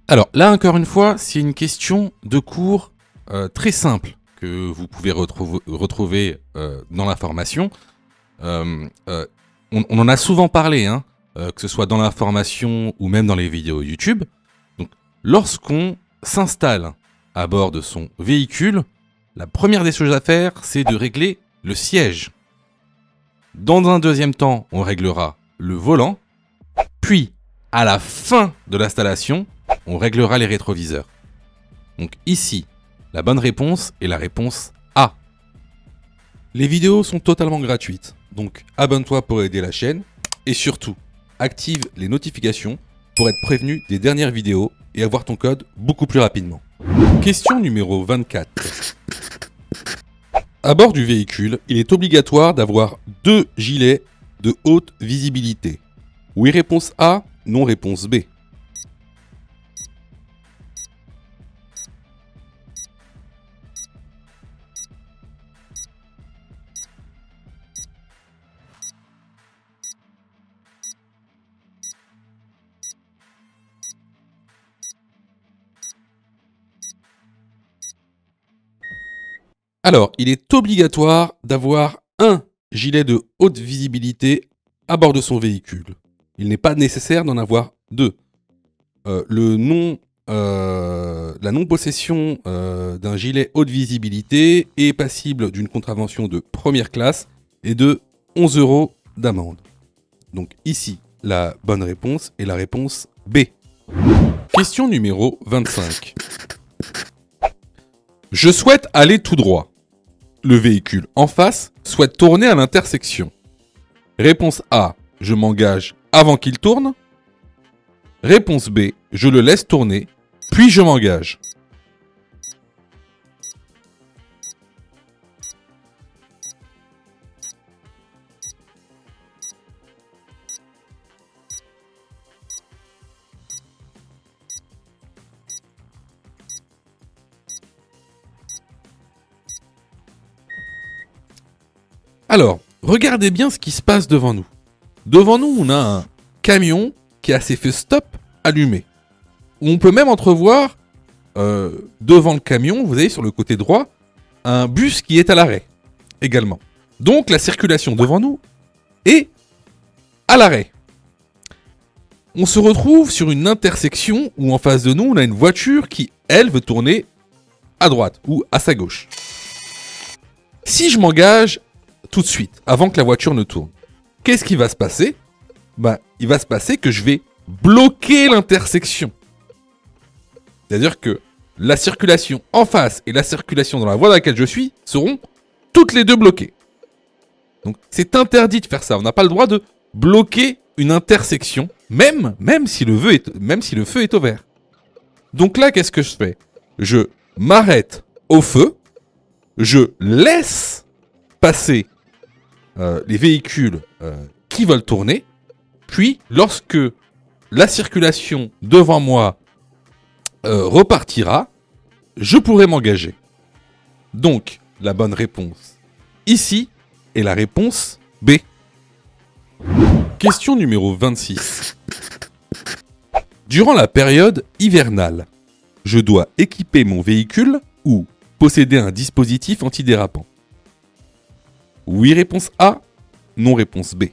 Alors là, encore une fois, c'est une question de cours très simple que vous pouvez retrouver dans la formation. On en a souvent parlé, que ce soit dans la formation ou même dans les vidéos YouTube. Donc, lorsqu'on s'installe à bord de son véhicule, la première des choses à faire, c'est de régler le siège. Dans un deuxième temps, on réglera le volant. Puis, à la fin de l'installation, on réglera les rétroviseurs. Donc ici, la bonne réponse est la réponse A. Les vidéos sont totalement gratuites, donc abonne-toi pour aider la chaîne et surtout, active les notifications pour être prévenu des dernières vidéos et avoir ton code beaucoup plus rapidement. Question numéro 24. À bord du véhicule, il est obligatoire d'avoir 2 gilets de haute visibilité. Oui, réponse A, non, réponse B. Alors, il est obligatoire d'avoir un gilet de haute visibilité à bord de son véhicule. Il n'est pas nécessaire d'en avoir 2. La non-possession d'un gilet haute visibilité est passible d'une contravention de première classe et de 11 € d'amende. Donc ici, la bonne réponse est la réponse B. Question numéro 25. Je souhaite aller tout droit. Le véhicule en face souhaite tourner à l'intersection. Réponse A, je m'engage avant qu'il tourne. Réponse B, je le laisse tourner, puis je m'engage. Alors, regardez bien ce qui se passe devant nous. Devant nous, on a un camion qui a ses feux stop allumés. On peut même entrevoir, devant le camion, vous avez sur le côté droit, un bus qui est à l'arrêt également. Donc la circulation devant nous est à l'arrêt. On se retrouve sur une intersection où en face de nous, on a une voiture qui, elle, veut tourner à droite ou à sa gauche. Si je m'engage tout de suite, avant que la voiture ne tourne, qu'est-ce qui va se passer ? Il va se passer que je vais bloquer l'intersection. C'est-à-dire que la circulation en face et la circulation dans la voie dans laquelle je suis seront toutes les deux bloquées. Donc c'est interdit de faire ça. On n'a pas le droit de bloquer une intersection, même si le feu est au vert. Donc là, qu'est-ce que je fais ? Je m'arrête au feu, je laisse passer les véhicules qui veulent tourner, puis lorsque la circulation devant moi repartira, je pourrai m'engager. Donc, la bonne réponse ici est la réponse B. Question numéro 26. Durant la période hivernale, je dois équiper mon véhicule ou posséder un dispositif antidérapant. Oui, réponse A. Non, réponse B.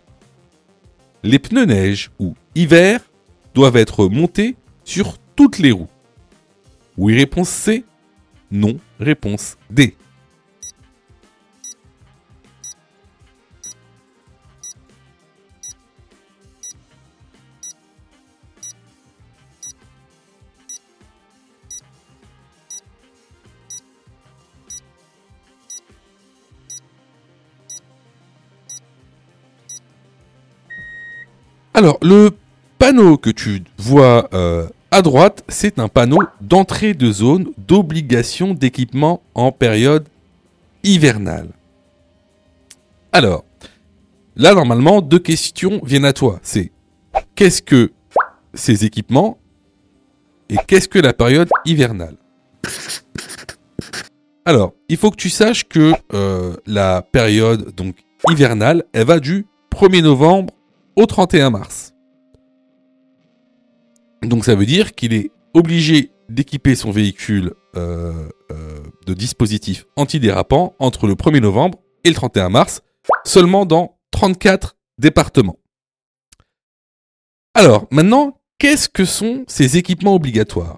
Les pneus neige ou hiver doivent être montés sur toutes les roues. Oui, réponse C. Non, réponse D. Alors, le panneau que tu vois à droite, c'est un panneau d'entrée de zone d'obligation d'équipement en période hivernale. Alors, là, normalement, 2 questions viennent à toi. C'est qu'est-ce que ces équipements et qu'est-ce que la période hivernale ? Alors, il faut que tu saches que la période donc hivernale, elle va du 1er novembre au 31 mars. Donc ça veut dire qu'il est obligé d'équiper son véhicule de dispositifs antidérapants entre le 1er novembre et le 31 mars, seulement dans 34 départements. Alors, maintenant, qu'est-ce que sont ces équipements obligatoires ?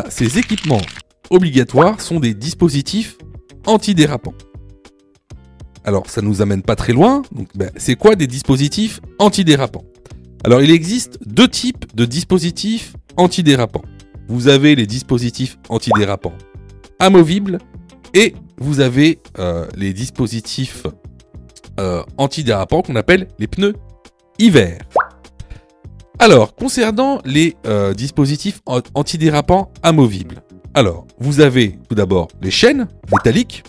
Ces équipements obligatoires sont des dispositifs antidérapants. Alors, ça nous amène pas très loin. Donc, c'est quoi des dispositifs antidérapants ? Alors, il existe 2 types de dispositifs antidérapants. Vous avez les dispositifs antidérapants amovibles et vous avez les dispositifs antidérapants qu'on appelle les pneus hiver. Alors, concernant les dispositifs antidérapants amovibles, alors, vous avez tout d'abord les chaînes métalliques.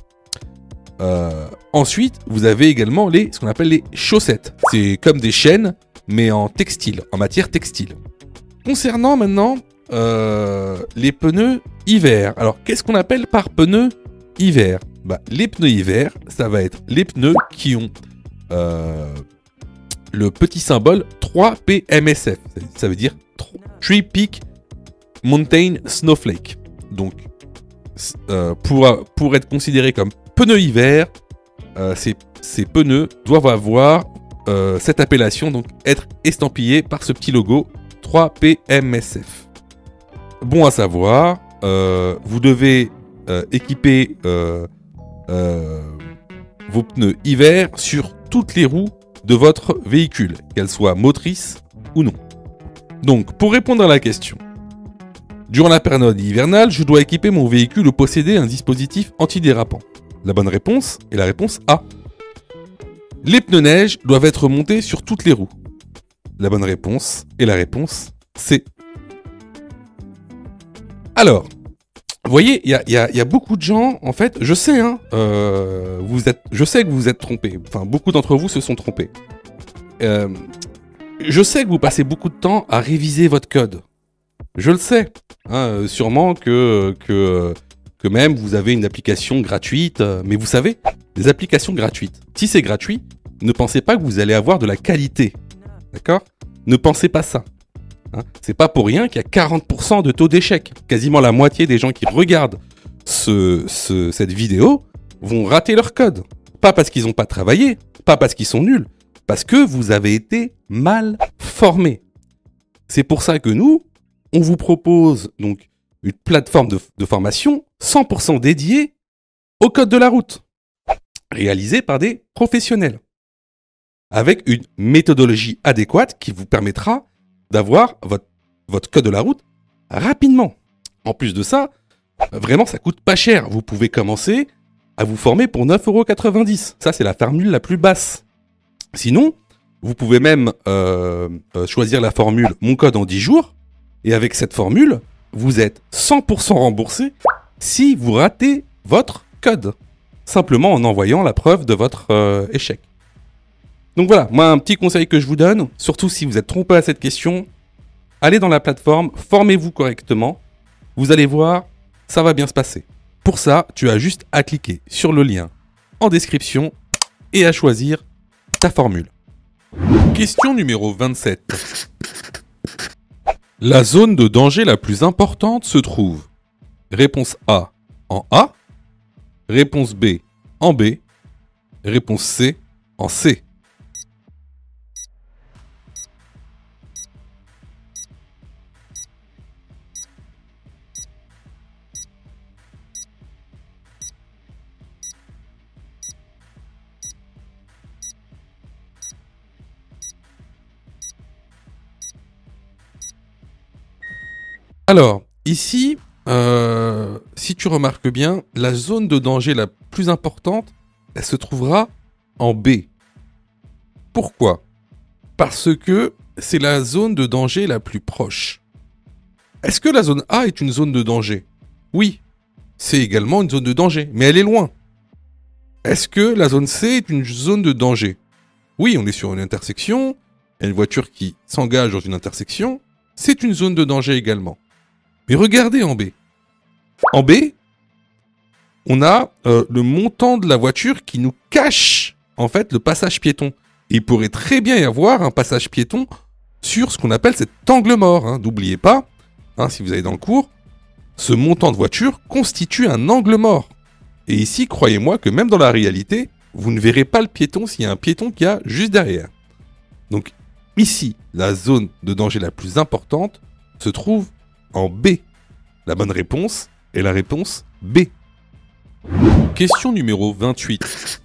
Ensuite, vous avez également ce qu'on appelle les chaussettes. C'est comme des chaînes, mais en textile, en matière textile. Concernant maintenant les pneus hiver. Alors, qu'est-ce qu'on appelle par pneus hiver? Les pneus hiver, ça va être les pneus qui ont le petit symbole 3PMSF. Ça veut dire Three Peak Mountain Snowflake. Donc, pour être considérés comme pneus hiver, ces pneus doivent avoir cette appellation, donc être estampillés par ce petit logo 3PMSF. Bon à savoir, vous devez équiper vos pneus hiver sur toutes les roues de votre véhicule, qu'elles soient motrices ou non. Donc, pour répondre à la question, durant la période hivernale, je dois équiper mon véhicule ou posséder un dispositif antidérapant. La bonne réponse est la réponse A. Les pneus neige doivent être montés sur toutes les roues. La bonne réponse est la réponse C. Alors, vous voyez, il y a beaucoup de gens, en fait, je sais, je sais que vous êtes trompés. Enfin, beaucoup d'entre vous se sont trompés. Je sais que vous passez beaucoup de temps à réviser votre code. Je le sais. Sûrement que même vous avez une application gratuite. Mais vous savez, les applications gratuites, si c'est gratuit, ne pensez pas que vous allez avoir de la qualité. D'accord ? Ne pensez pas ça. C'est pas pour rien qu'il y a 40% de taux d'échec. Quasiment la moitié des gens qui regardent cette vidéo vont rater leur code. Pas parce qu'ils n'ont pas travaillé, pas parce qu'ils sont nuls, parce que vous avez été mal formés. C'est pour ça que nous, on vous propose donc une plateforme de formation 100% dédiée au code de la route, réalisée par des professionnels, avec une méthodologie adéquate qui vous permettra d'avoir votre code de la route rapidement. En plus de ça, vraiment ça coûte pas cher. Vous pouvez commencer à vous former pour 9,90 €. Ça, c'est la formule la plus basse. Sinon, vous pouvez même choisir la formule Mon code en 10 jours. Et avec cette formule, vous êtes 100% remboursé si vous ratez votre code. Simplement en envoyant la preuve de votre échec. Donc voilà, moi un petit conseil que je vous donne, surtout si vous êtes trompé à cette question, allez dans la plateforme, formez-vous correctement, vous allez voir, ça va bien se passer. Pour ça, tu as juste à cliquer sur le lien en description et à choisir ta formule. Question numéro 27. La zone de danger la plus importante se trouve. Réponse A en A, réponse B en B, réponse C en C. Alors, ici, si tu remarques bien, la zone de danger la plus importante, elle se trouvera en B. Pourquoi ? Parce que c'est la zone de danger la plus proche. Est-ce que la zone A est une zone de danger ? Oui, c'est également une zone de danger, mais elle est loin. Est-ce que la zone C est une zone de danger ? Oui, on est sur une intersection, il y a une voiture qui s'engage dans une intersection, c'est une zone de danger également. Mais regardez en B. En B, on a le montant de la voiture qui nous cache en fait le passage piéton. Et il pourrait très bien y avoir un passage piéton sur ce qu'on appelle cet angle mort. N'oubliez pas, si vous allez dans le cours, ce montant de voiture constitue un angle mort. Et ici, croyez-moi que même dans la réalité, vous ne verrez pas le piéton s'il y a un piéton qui a juste derrière. Donc ici, la zone de danger la plus importante se trouve en B. La bonne réponse est la réponse B. Question numéro 28.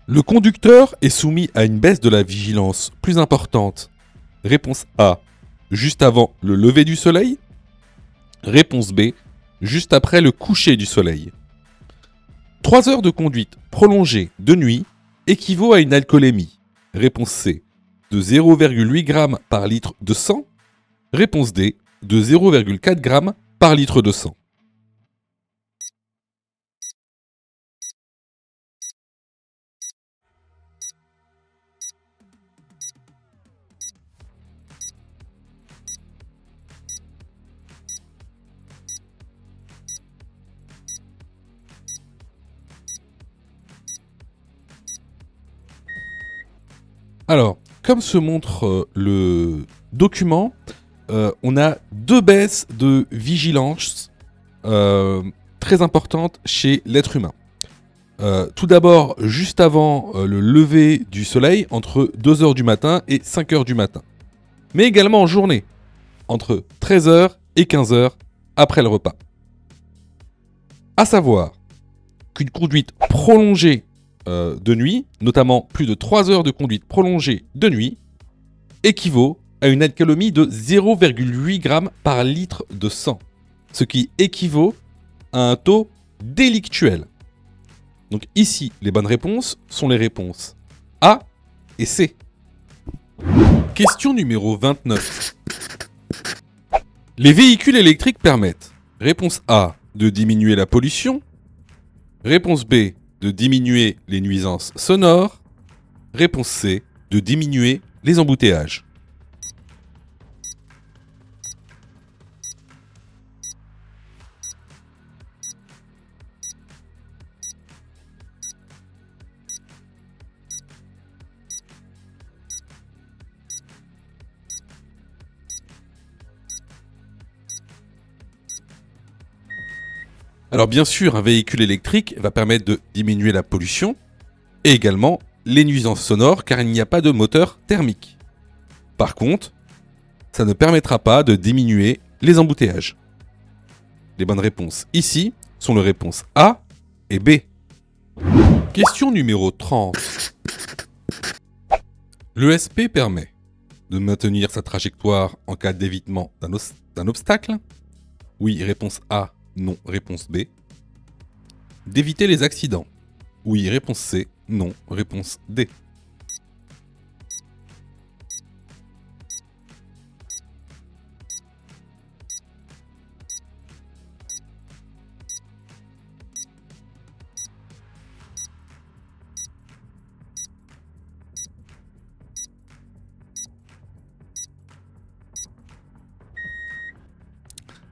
Le conducteur est soumis à une baisse de la vigilance plus importante. Réponse A, juste avant le lever du soleil. Réponse B, juste après le coucher du soleil. 3 heures de conduite prolongée de nuit équivaut à une alcoolémie. Réponse C, de 0,8 g par litre de sang. Réponse D, de 0,4 g par litre de sang. Alors, comme se montre le document, on a 2 baisses de vigilance très importantes chez l'être humain. Tout d'abord, juste avant le lever du soleil, entre 2h du matin et 5h du matin. Mais également en journée, entre 13h et 15h après le repas. À savoir qu'une conduite prolongée de nuit, notamment plus de 3 heures de conduite prolongée de nuit, équivaut à une alcoolémie de 0,8 g par litre de sang, ce qui équivaut à un taux délictuel. Donc ici, les bonnes réponses sont les réponses A et C. Question numéro 29. Les véhicules électriques permettent, réponse A, de diminuer la pollution, réponse B, de diminuer les nuisances sonores, réponse C, de diminuer les embouteillages. Alors bien sûr, un véhicule électrique va permettre de diminuer la pollution et également les nuisances sonores car il n'y a pas de moteur thermique. Par contre, ça ne permettra pas de diminuer les embouteillages. Les bonnes réponses ici sont les réponses A et B. Question numéro 30. L'ESP permet de maintenir sa trajectoire en cas d'évitement d'un obstacle. Oui, réponse A. Non, réponse B. D'éviter les accidents. Oui, réponse C. Non, réponse D.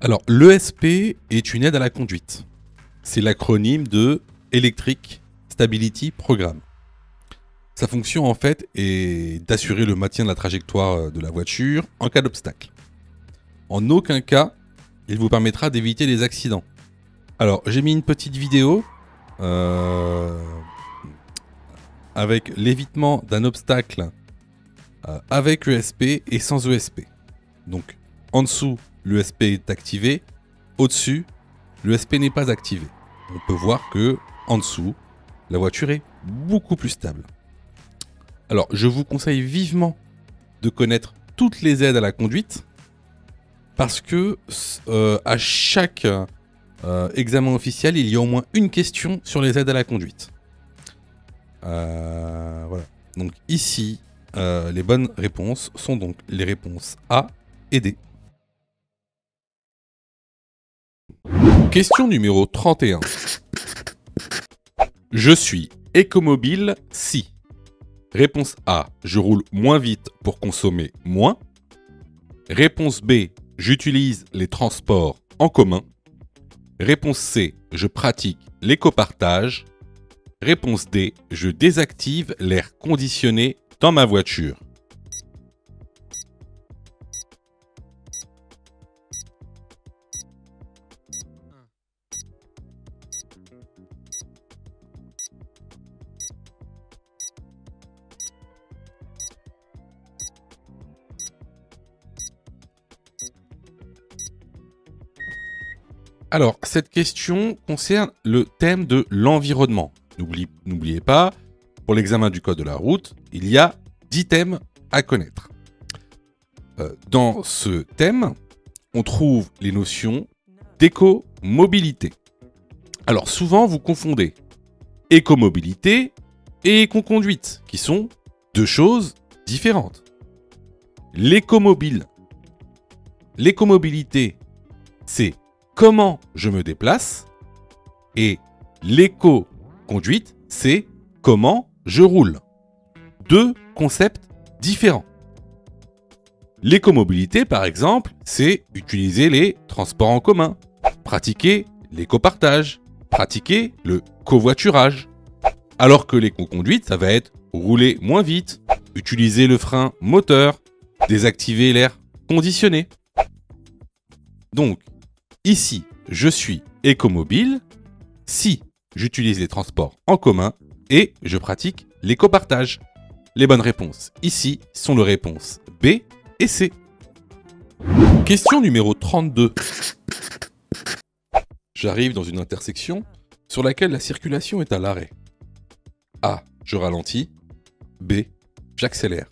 Alors, l'ESP est une aide à la conduite. C'est l'acronyme de Electric Stability Program. Sa fonction, en fait, est d'assurer le maintien de la trajectoire de la voiture en cas d'obstacle. En aucun cas, il vous permettra d'éviter les accidents. Alors, j'ai mis une petite vidéo avec l'évitement d'un obstacle avec ESP et sans ESP. Donc, en dessous, l'ESP est activé. Au-dessus, l'ESP n'est pas activé. On peut voir que en dessous, la voiture est beaucoup plus stable. Alors, je vous conseille vivement de connaître toutes les aides à la conduite parce que à chaque examen officiel, il y a au moins une question sur les aides à la conduite. Voilà. Donc ici, les bonnes réponses sont donc les réponses A et D. Question numéro 31. Je suis écomobile si. Réponse A, je roule moins vite pour consommer moins. Réponse B, j'utilise les transports en commun. Réponse C, je pratique l'écopartage. Réponse D, je désactive l'air conditionné dans ma voiture. Alors, cette question concerne le thème de l'environnement. N'oubliez pas, pour l'examen du code de la route, il y a 10 thèmes à connaître. Dans ce thème, on trouve les notions d'écomobilité. Alors, souvent, vous confondez écomobilité et écoconduite, qui sont deux choses différentes. L'écomobilité, c'est comment je me déplace, et l'éco-conduite, c'est comment je roule. Deux concepts différents. L'écomobilité, par exemple, c'est utiliser les transports en commun, pratiquer l'écopartage, pratiquer le covoiturage. Alors que l'éco-conduite, ça va être rouler moins vite, utiliser le frein moteur, désactiver l'air conditionné. Donc, ici, je suis écomobile si j'utilise les transports en commun et je pratique l'éco-partage. Les bonnes réponses ici sont les réponses B et C. Question numéro 32. J'arrive dans une intersection sur laquelle la circulation est à l'arrêt. A. Je ralentis. B. J'accélère.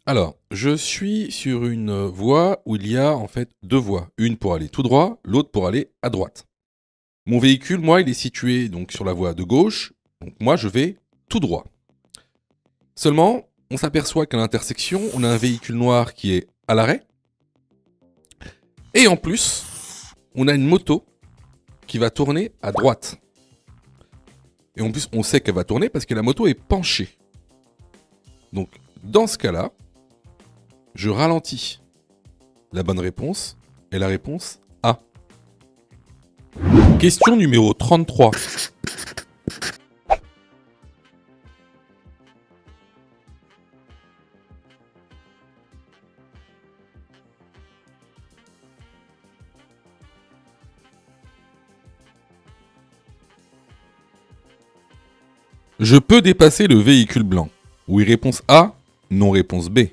Alors, je suis sur une voie où il y a en fait deux voies. Une pour aller tout droit, l'autre pour aller à droite. Mon véhicule, moi, il est situé donc sur la voie de gauche. Donc moi, je vais tout droit. Seulement, on s'aperçoit qu'à l'intersection, on a un véhicule noir qui est à l'arrêt. Et en plus, on a une moto qui va tourner à droite. Et en plus, on sait qu'elle va tourner parce que la moto est penchée. Donc, dans ce cas-là, je ralentis. La bonne réponse est la réponse A. Question numéro 33. Je peux dépasser le véhicule blanc. Oui, réponse A, non, réponse B.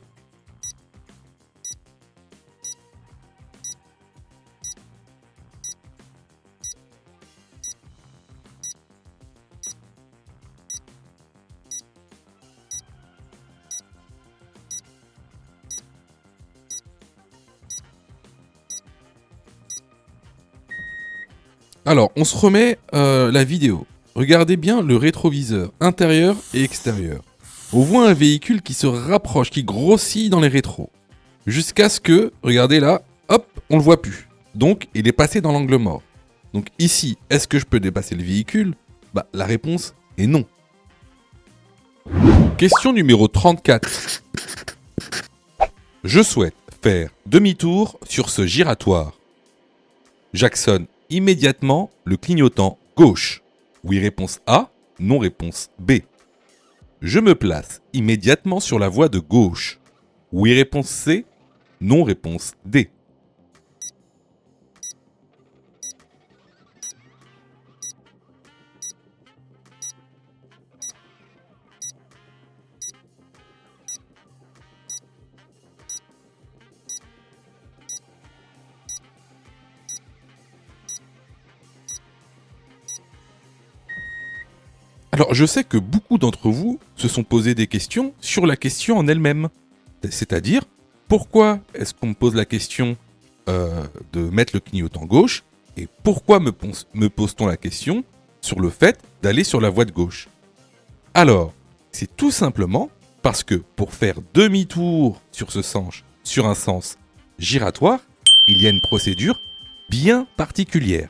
Alors, on se remet la vidéo. Regardez bien le rétroviseur intérieur et extérieur. On voit un véhicule qui se rapproche, qui grossit dans les rétros. Jusqu'à ce que, regardez là, hop, on le voit plus. Donc, il est passé dans l'angle mort. Donc ici, est-ce que je peux dépasser le véhicule? Bah, la réponse est non. Question numéro 34. Je souhaite faire demi-tour sur ce giratoire. J'actionne immédiatement le clignotant gauche. Oui, réponse A, non, réponse B. Je me place immédiatement sur la voie de gauche. Oui, réponse C, non, réponse D. Alors, je sais que beaucoup d'entre vous se sont posé des questions sur la question en elle-même. C'est-à-dire, pourquoi est-ce qu'on me pose la question de mettre le clignotant gauche et pourquoi me pose-t-on la question sur le fait d'aller sur la voie de gauche? Alors, c'est tout simplement parce que pour faire demi-tour sur un sens giratoire, il y a une procédure bien particulière.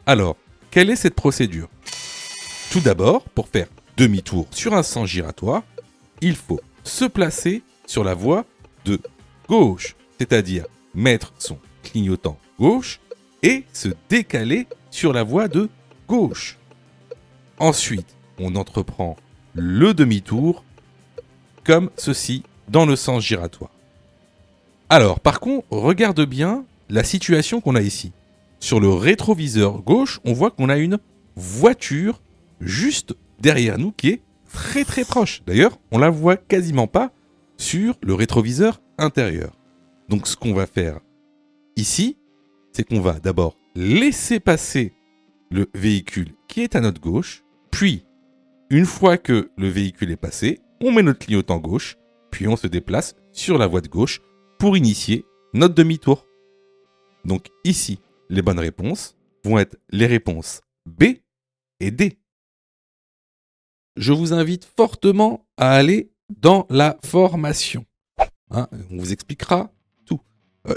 Alors, quelle est cette procédure? Tout d'abord, pour faire demi-tour sur un sens giratoire, il faut se placer sur la voie de gauche, c'est-à-dire mettre son clignotant gauche et se décaler sur la voie de gauche. Ensuite, on entreprend le demi-tour comme ceci dans le sens giratoire. Alors, par contre, regarde bien la situation qu'on a ici. Sur le rétroviseur gauche, on voit qu'on a une voiture juste derrière nous qui est très très proche. D'ailleurs, on la voit quasiment pas sur le rétroviseur intérieur. Donc ce qu'on va faire ici, c'est qu'on va d'abord laisser passer le véhicule qui est à notre gauche, puis une fois que le véhicule est passé, on met notre clignotant gauche, puis on se déplace sur la voie de gauche pour initier notre demi-tour. Donc ici, les bonnes réponses vont être les réponses B et D. Je vous invite fortement à aller dans la formation. On vous expliquera tout.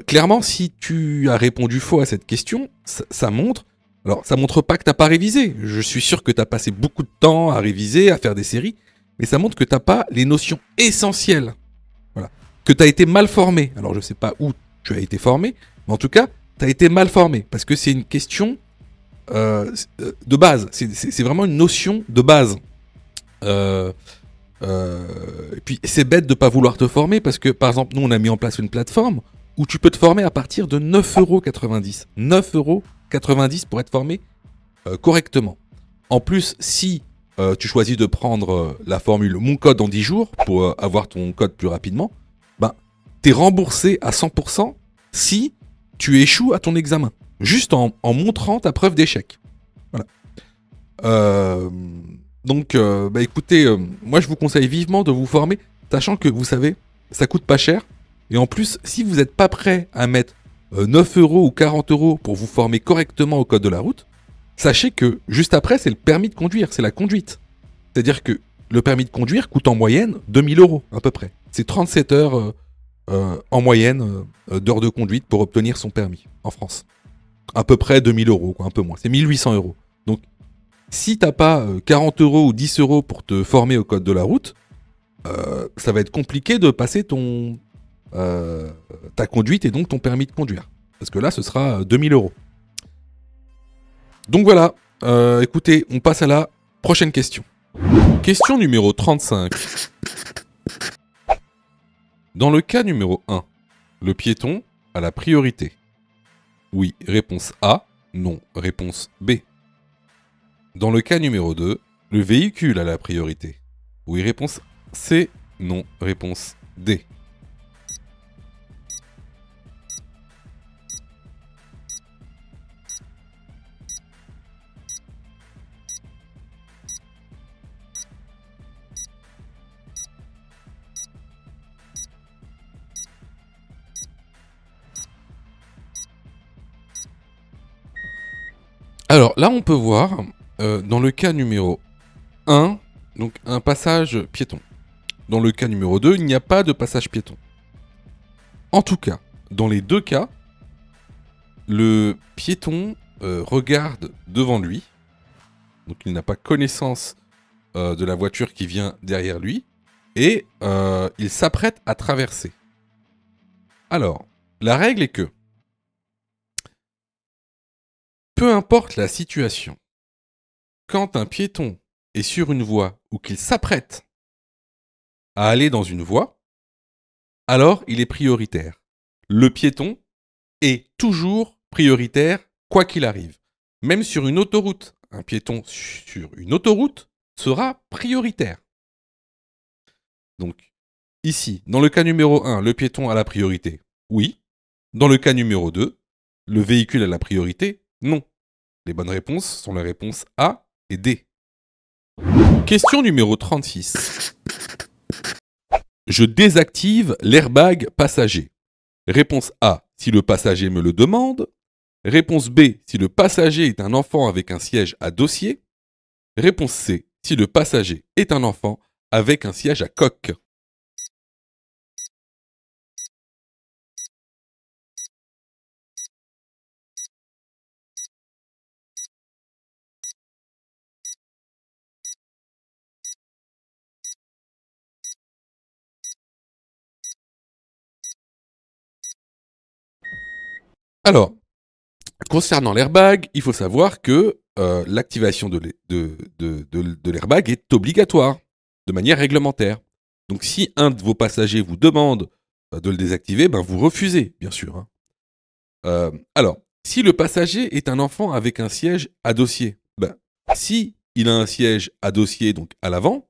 Clairement, si tu as répondu faux à cette question, ça montre... Alors, ça montre pas que t'as pas révisé. Je suis sûr que t'as passé beaucoup de temps à réviser, à faire des séries, mais ça montre que t'as pas les notions essentielles. Voilà. Que t'as été mal formé. Alors, je sais pas où tu as été formé, mais en tout cas, t'as été mal formé, parce que c'est une question de base. C'est vraiment une notion de base. Et puis, c'est bête de pas vouloir te former, parce que, par exemple, nous, on a mis en place une plateforme où tu peux te former à partir de 9,90 €. 9,90 € pour être formé correctement. En plus, si tu choisis de prendre la formule Mon code en 10 jours pour avoir ton code plus rapidement, ben, t'es remboursé à 100% si tu échoues à ton examen. Juste en montrant ta preuve d'échec. Voilà. Donc, bah écoutez, moi je vous conseille vivement de vous former, sachant que vous savez, ça coûte pas cher. Et en plus, si vous n'êtes pas prêt à mettre 9 € ou 40 € pour vous former correctement au code de la route, sachez que juste après, c'est le permis de conduire, c'est la conduite. C'est-à-dire que le permis de conduire coûte en moyenne 2000 € à peu près. C'est 37 heures en moyenne d'heures de conduite pour obtenir son permis en France. À peu près 2000 €, quoi, un peu moins. C'est 1800 €. Donc, si t'as pas 40 € ou 10 € pour te former au code de la route, ça va être compliqué de passer ta conduite et donc ton permis de conduire. Parce que là, ce sera 2000 €. Donc voilà, écoutez, on passe à la prochaine question. Question numéro 35. Dans le cas numéro 1, le piéton a la priorité. Oui, réponse A. Non, réponse B. Dans le cas numéro 2, le véhicule a la priorité. Oui, réponse C. Non, réponse D. Alors là, on peut voir, dans le cas numéro 1, donc un passage piéton. Dans le cas numéro 2, il n'y a pas de passage piéton. En tout cas, dans les deux cas, le piéton regarde devant lui, donc il n'a pas connaissance de la voiture qui vient derrière lui, et il s'apprête à traverser. Alors, la règle est que, peu importe la situation, quand un piéton est sur une voie ou qu'il s'apprête à aller dans une voie, alors il est prioritaire. Le piéton est toujours prioritaire quoi qu'il arrive. Même sur une autoroute, un piéton sur une autoroute sera prioritaire. Donc, ici, dans le cas numéro 1, le piéton a la priorité. Oui. Dans le cas numéro 2, le véhicule a la priorité. Non. Les bonnes réponses sont les réponses A et D. Question numéro 36. Je désactive l'airbag passager. Réponse A, si le passager me le demande. Réponse B, si le passager est un enfant avec un siège à dossier. Réponse C, si le passager est un enfant avec un siège à coque. Alors, concernant l'airbag, il faut savoir que l'activation de l'airbag est obligatoire, de manière réglementaire. Donc si un de vos passagers vous demande de le désactiver, ben vous refusez, bien sûr. Alors, si le passager est un enfant avec un siège à dossier, ben, si il a un siège à dossier, donc à l'avant,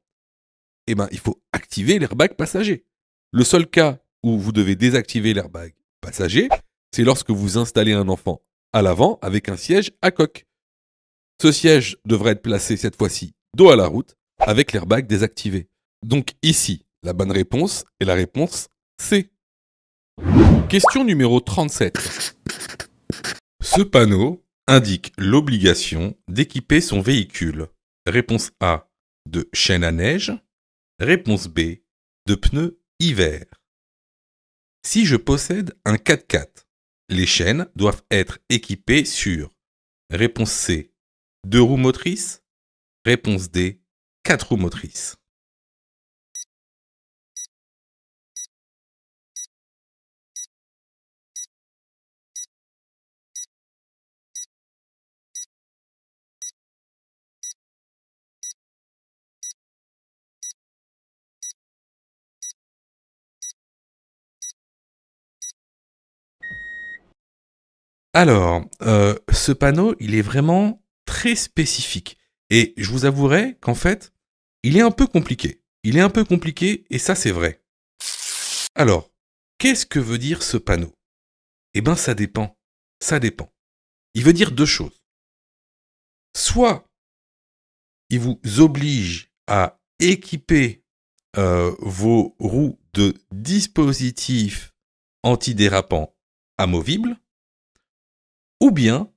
eh ben, il faut activer l'airbag passager. Le seul cas où vous devez désactiver l'airbag passager, c'est lorsque vous installez un enfant à l'avant avec un siège à coque. Ce siège devrait être placé cette fois-ci dos à la route avec l'airbag désactivé. Donc ici, la bonne réponse est la réponse C. Question numéro 37. Ce panneau indique l'obligation d'équiper son véhicule. Réponse A, de chaîne à neige. Réponse B, de pneus hiver. Si je possède un 4x4, les chaînes doivent être équipées sur réponse C, 2 roues motrices, réponse D, 4 roues motrices. Alors, ce panneau, il est vraiment très spécifique. Et je vous avouerai qu'en fait, il est un peu compliqué. Il est un peu compliqué, et ça c'est vrai. Alors, qu'est-ce que veut dire ce panneau? Eh ben, ça dépend. Ça dépend. Il veut dire deux choses. Soit, il vous oblige à équiper vos roues de dispositifs antidérapants amovibles, ou bien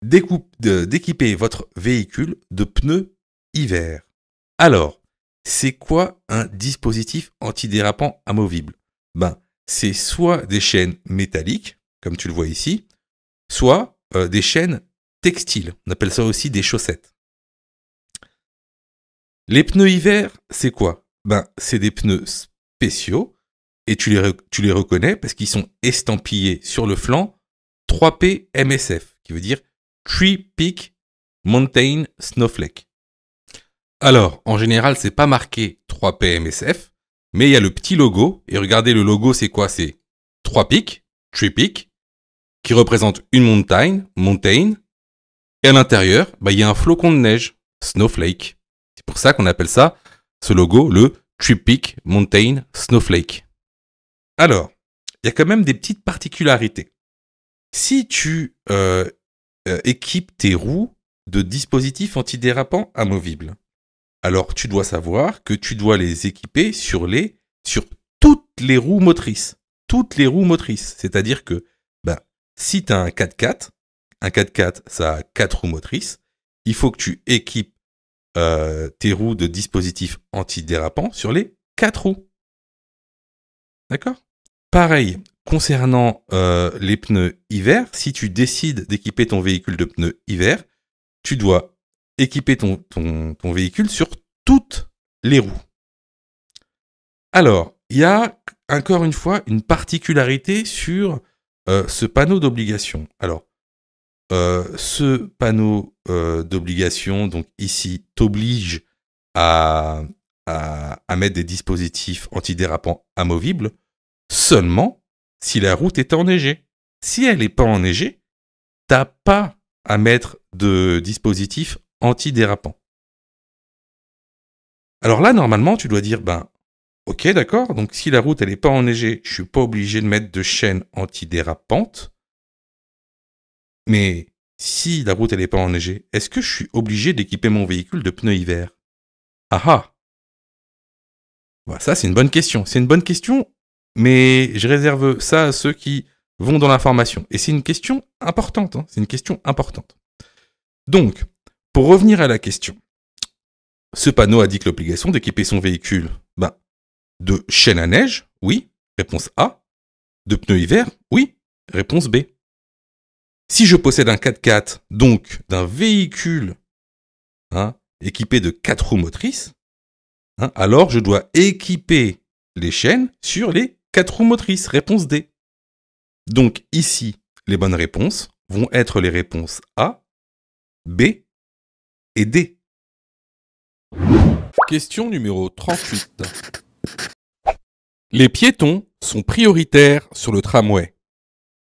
d'équiper votre véhicule de pneus hiver. Alors, c'est quoi un dispositif antidérapant amovible? Ben, c'est soit des chaînes métalliques, comme tu le vois ici, soit des chaînes textiles. On appelle ça aussi des chaussettes. Les pneus hiver, c'est quoi? Ben, c'est des pneus spéciaux et tu les reconnais parce qu'ils sont estampillés sur le flanc 3P MSF, qui veut dire Three Peak Mountain Snowflake. Alors, en général, c'est pas marqué 3P MSF, mais il y a le petit logo, et regardez le logo, c'est quoi? C'est 3 pics, Three Peak, qui représente une mountain, et à l'intérieur, il y a un flocon de neige, Snowflake. C'est pour ça qu'on appelle ça, ce logo, le Three Peak Mountain Snowflake. Alors, il y a quand même des petites particularités. Si tu équipes tes roues de dispositifs antidérapants amovibles, alors tu dois savoir que tu dois les équiper sur toutes les roues motrices. Toutes les roues motrices. C'est-à-dire que si tu as un 4x4, ça a 4 roues motrices, il faut que tu équipes tes roues de dispositifs antidérapants sur les 4 roues. D'accord? Pareil, concernant les pneus hiver, si tu décides d'équiper ton véhicule de pneus hiver, tu dois équiper ton véhicule sur toutes les roues. Alors, il y a encore une fois une particularité sur ce panneau d'obligation. Alors, ce panneau d'obligation, donc ici, t'oblige à mettre des dispositifs antidérapants amovibles seulement si la route est enneigée. Si elle n'est pas enneigée, t'as pas à mettre de dispositifs antidérapants. Alors là, normalement, tu dois dire, ok, d'accord, donc si la route elle n'est pas enneigée, je suis pas obligé de mettre de chaînes antidérapantes. Mais si la route elle n'est pas enneigée, est-ce que je suis obligé d'équiper mon véhicule de pneus hiver? Ah ah! Ça, c'est une bonne question. C'est une bonne question, mais je réserve ça à ceux qui vont dans l'information. Et c'est une question importante. C'est une question importante. Donc, pour revenir à la question, ce panneau indique l'obligation d'équiper son véhicule de chaîne à neige, oui, réponse A. De pneus hiver, oui, réponse B. Si je possède un 4x4, donc d'un véhicule équipé de 4 roues motrices, alors je dois équiper les chaînes sur les 4 roues motrices, réponse D. Donc ici, les bonnes réponses vont être les réponses A, B et D. Question numéro 38. Les piétons sont prioritaires sur le tramway.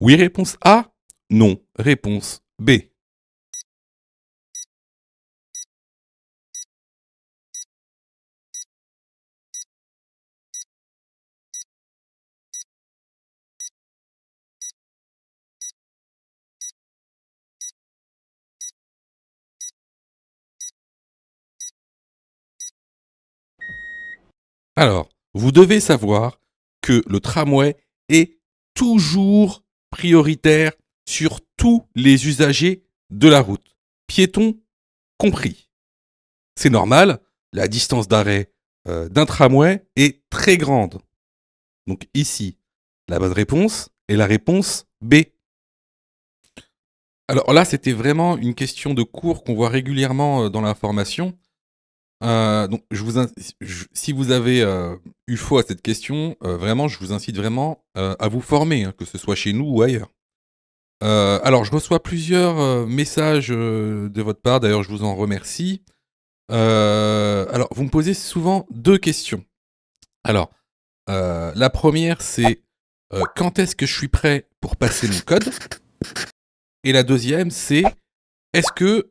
Oui, réponse A. Non, réponse B. Alors, vous devez savoir que le tramway est toujours prioritaire sur tous les usagers de la route, piétons compris. C'est normal, la distance d'arrêt d'un tramway est très grande. Donc ici, La bonne réponse est la réponse B. Alors là, c'était vraiment une question de cours qu'on voit régulièrement dans la formation. Donc, si vous avez eu faux à cette question, vraiment, je vous incite vraiment à vous former, hein, que ce soit chez nous ou ailleurs. Alors, je reçois plusieurs messages de votre part, d'ailleurs, je vous en remercie. Alors, vous me posez souvent deux questions. Alors, la première, c'est quand est-ce que je suis prêt pour passer mon code? Et la deuxième, c'est est-ce que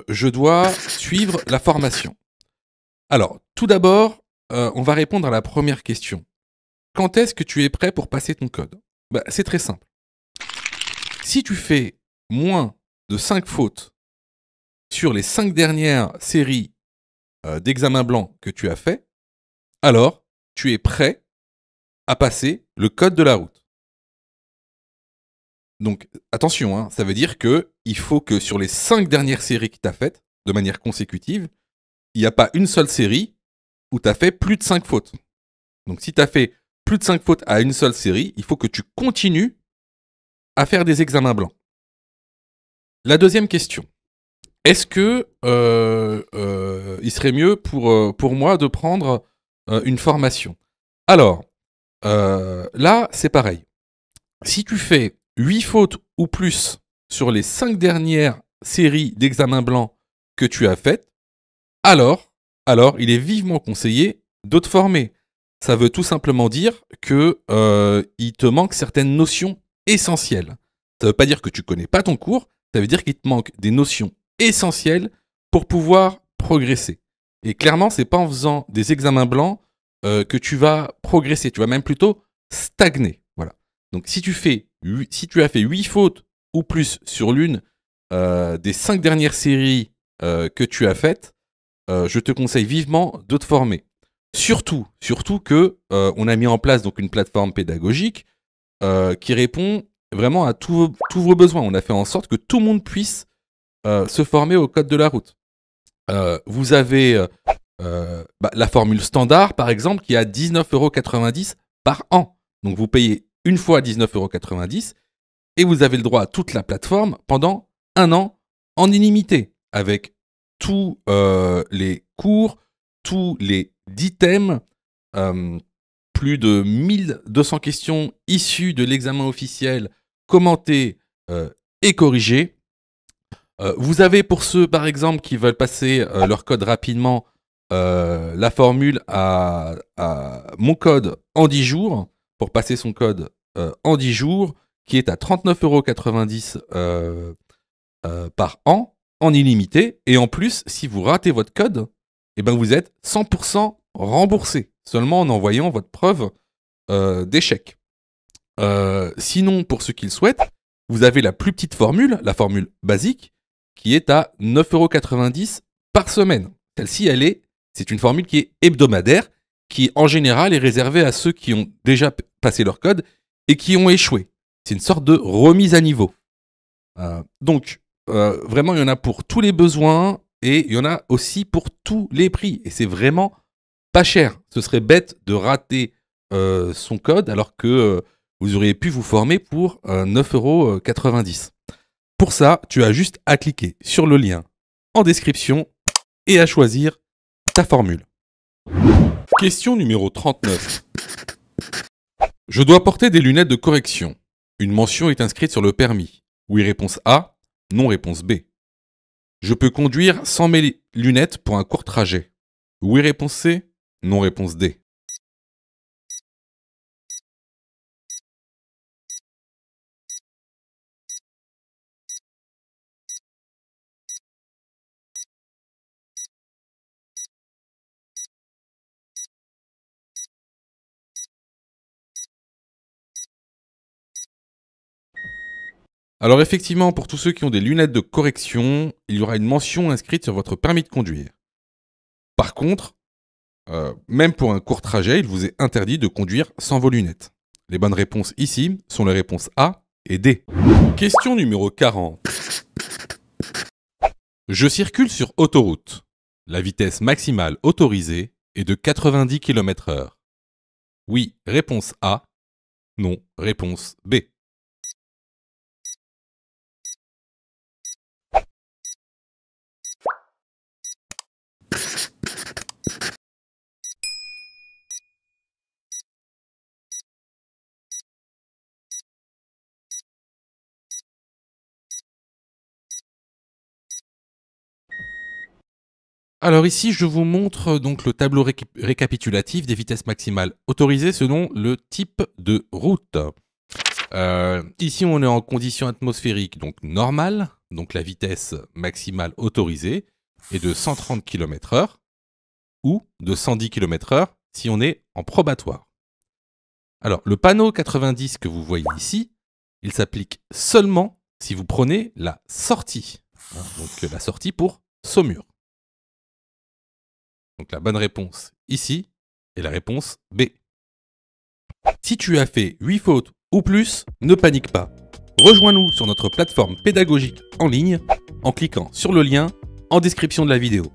je dois suivre la formation? Alors, tout d'abord, on va répondre à la première question. Quand est-ce que tu es prêt pour passer ton code? C'est très simple. Si tu fais moins de 5 fautes sur les 5 dernières séries d'examens blancs que tu as fait, alors tu es prêt à passer le code de la route. Donc attention, hein, ça veut dire qu'il faut que sur les 5 dernières séries que tu as faites, de manière consécutive, il n'y a pas une seule série où tu as fait plus de 5 fautes. Donc si tu as fait plus de 5 fautes à une seule série, il faut que tu continues à faire des examens blancs. La deuxième question. Est-ce que il serait mieux pour moi de prendre une formation? Alors, là, c'est pareil. Si tu fais 8 fautes ou plus sur les 5 dernières séries d'examens blancs que tu as faites, alors, il est vivement conseillé de te former. Ça veut tout simplement dire que il te manque certaines notions essentielles. Ça ne veut pas dire que tu connais pas ton cours, ça veut dire qu'il te manque des notions essentielles pour pouvoir progresser. Et clairement, c'est pas en faisant des examens blancs que tu vas progresser. Tu vas même plutôt stagner. Voilà. Donc si tu as fait 8 fautes ou plus sur l'une des 5 dernières séries que tu as faites, je te conseille vivement de te former. Surtout que on a mis en place donc une plateforme pédagogique qui répond vraiment à tous vos besoins. On a fait en sorte que tout le monde puisse se former au code de la route. Vous avez la formule standard, par exemple, qui est à 19,90 € par an. Donc vous payez une fois 19,90 € et vous avez le droit à toute la plateforme pendant 1 an en illimité, avec tous les cours, tous les 10 thèmes, plus de 1200 questions issues de l'examen officiel, commentées et corrigées. Vous avez pour ceux, par exemple, qui veulent passer leur code rapidement, la formule à mon code en 10 jours, pour passer son code en 10 jours, qui est à 39,90 € par an, en illimité. Et en plus, si vous ratez votre code, eh ben vous êtes 100% remboursé, seulement en envoyant votre preuve d'échec. Sinon, pour ceux qui le souhaitent, vous avez la plus petite formule, la formule basique, qui est à 9,90 € par semaine. Celle-ci, c'est une formule qui est hebdomadaire, qui en général est réservée à ceux qui ont déjà passé leur code et qui ont échoué. C'est une sorte de remise à niveau. Donc, vraiment, il y en a pour tous les besoins et il y en a aussi pour tous les prix. Et c'est vraiment pas cher. Ce serait bête de rater son code alors que vous auriez pu vous former pour 9,90 €. Pour ça, tu as juste à cliquer sur le lien en description et à choisir ta formule. Question numéro 39. Je dois porter des lunettes de correction. Une mention est inscrite sur le permis. Oui, réponse A. Non, réponse B. Je peux conduire sans mes lunettes pour un court trajet. Oui, réponse C. Non, réponse D. Alors effectivement, pour tous ceux qui ont des lunettes de correction, il y aura une mention inscrite sur votre permis de conduire. Par contre, même pour un court trajet, il vous est interdit de conduire sans vos lunettes. Les bonnes réponses ici sont les réponses A et D. Question numéro 40. Je circule sur autoroute. La vitesse maximale autorisée est de 90 km/h. Oui, réponse A. Non, réponse B. Alors ici, je vous montre donc le tableau récapitulatif des vitesses maximales autorisées selon le type de route. Ici, on est en conditions atmosphériques, donc normales, donc la vitesse maximale autorisée est de 130 km/h ou de 110 km/h si on est en probatoire. Alors, le panneau 90 que vous voyez ici, il s'applique seulement si vous prenez la sortie, donc la sortie pour Saumur. Donc la bonne réponse ici est la réponse B. Si tu as fait 8 fautes ou plus, ne panique pas. Rejoins-nous sur notre plateforme pédagogique en ligne en cliquant sur le lien en description de la vidéo.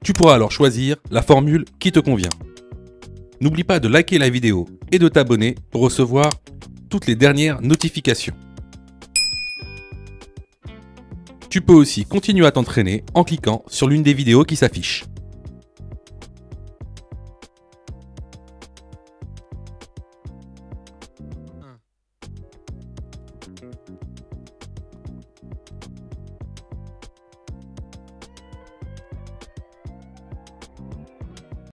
Tu pourras alors choisir la formule qui te convient. N'oublie pas de liker la vidéo et de t'abonner pour recevoir toutes les dernières notifications. Tu peux aussi continuer à t'entraîner en cliquant sur l'une des vidéos qui s'affichent.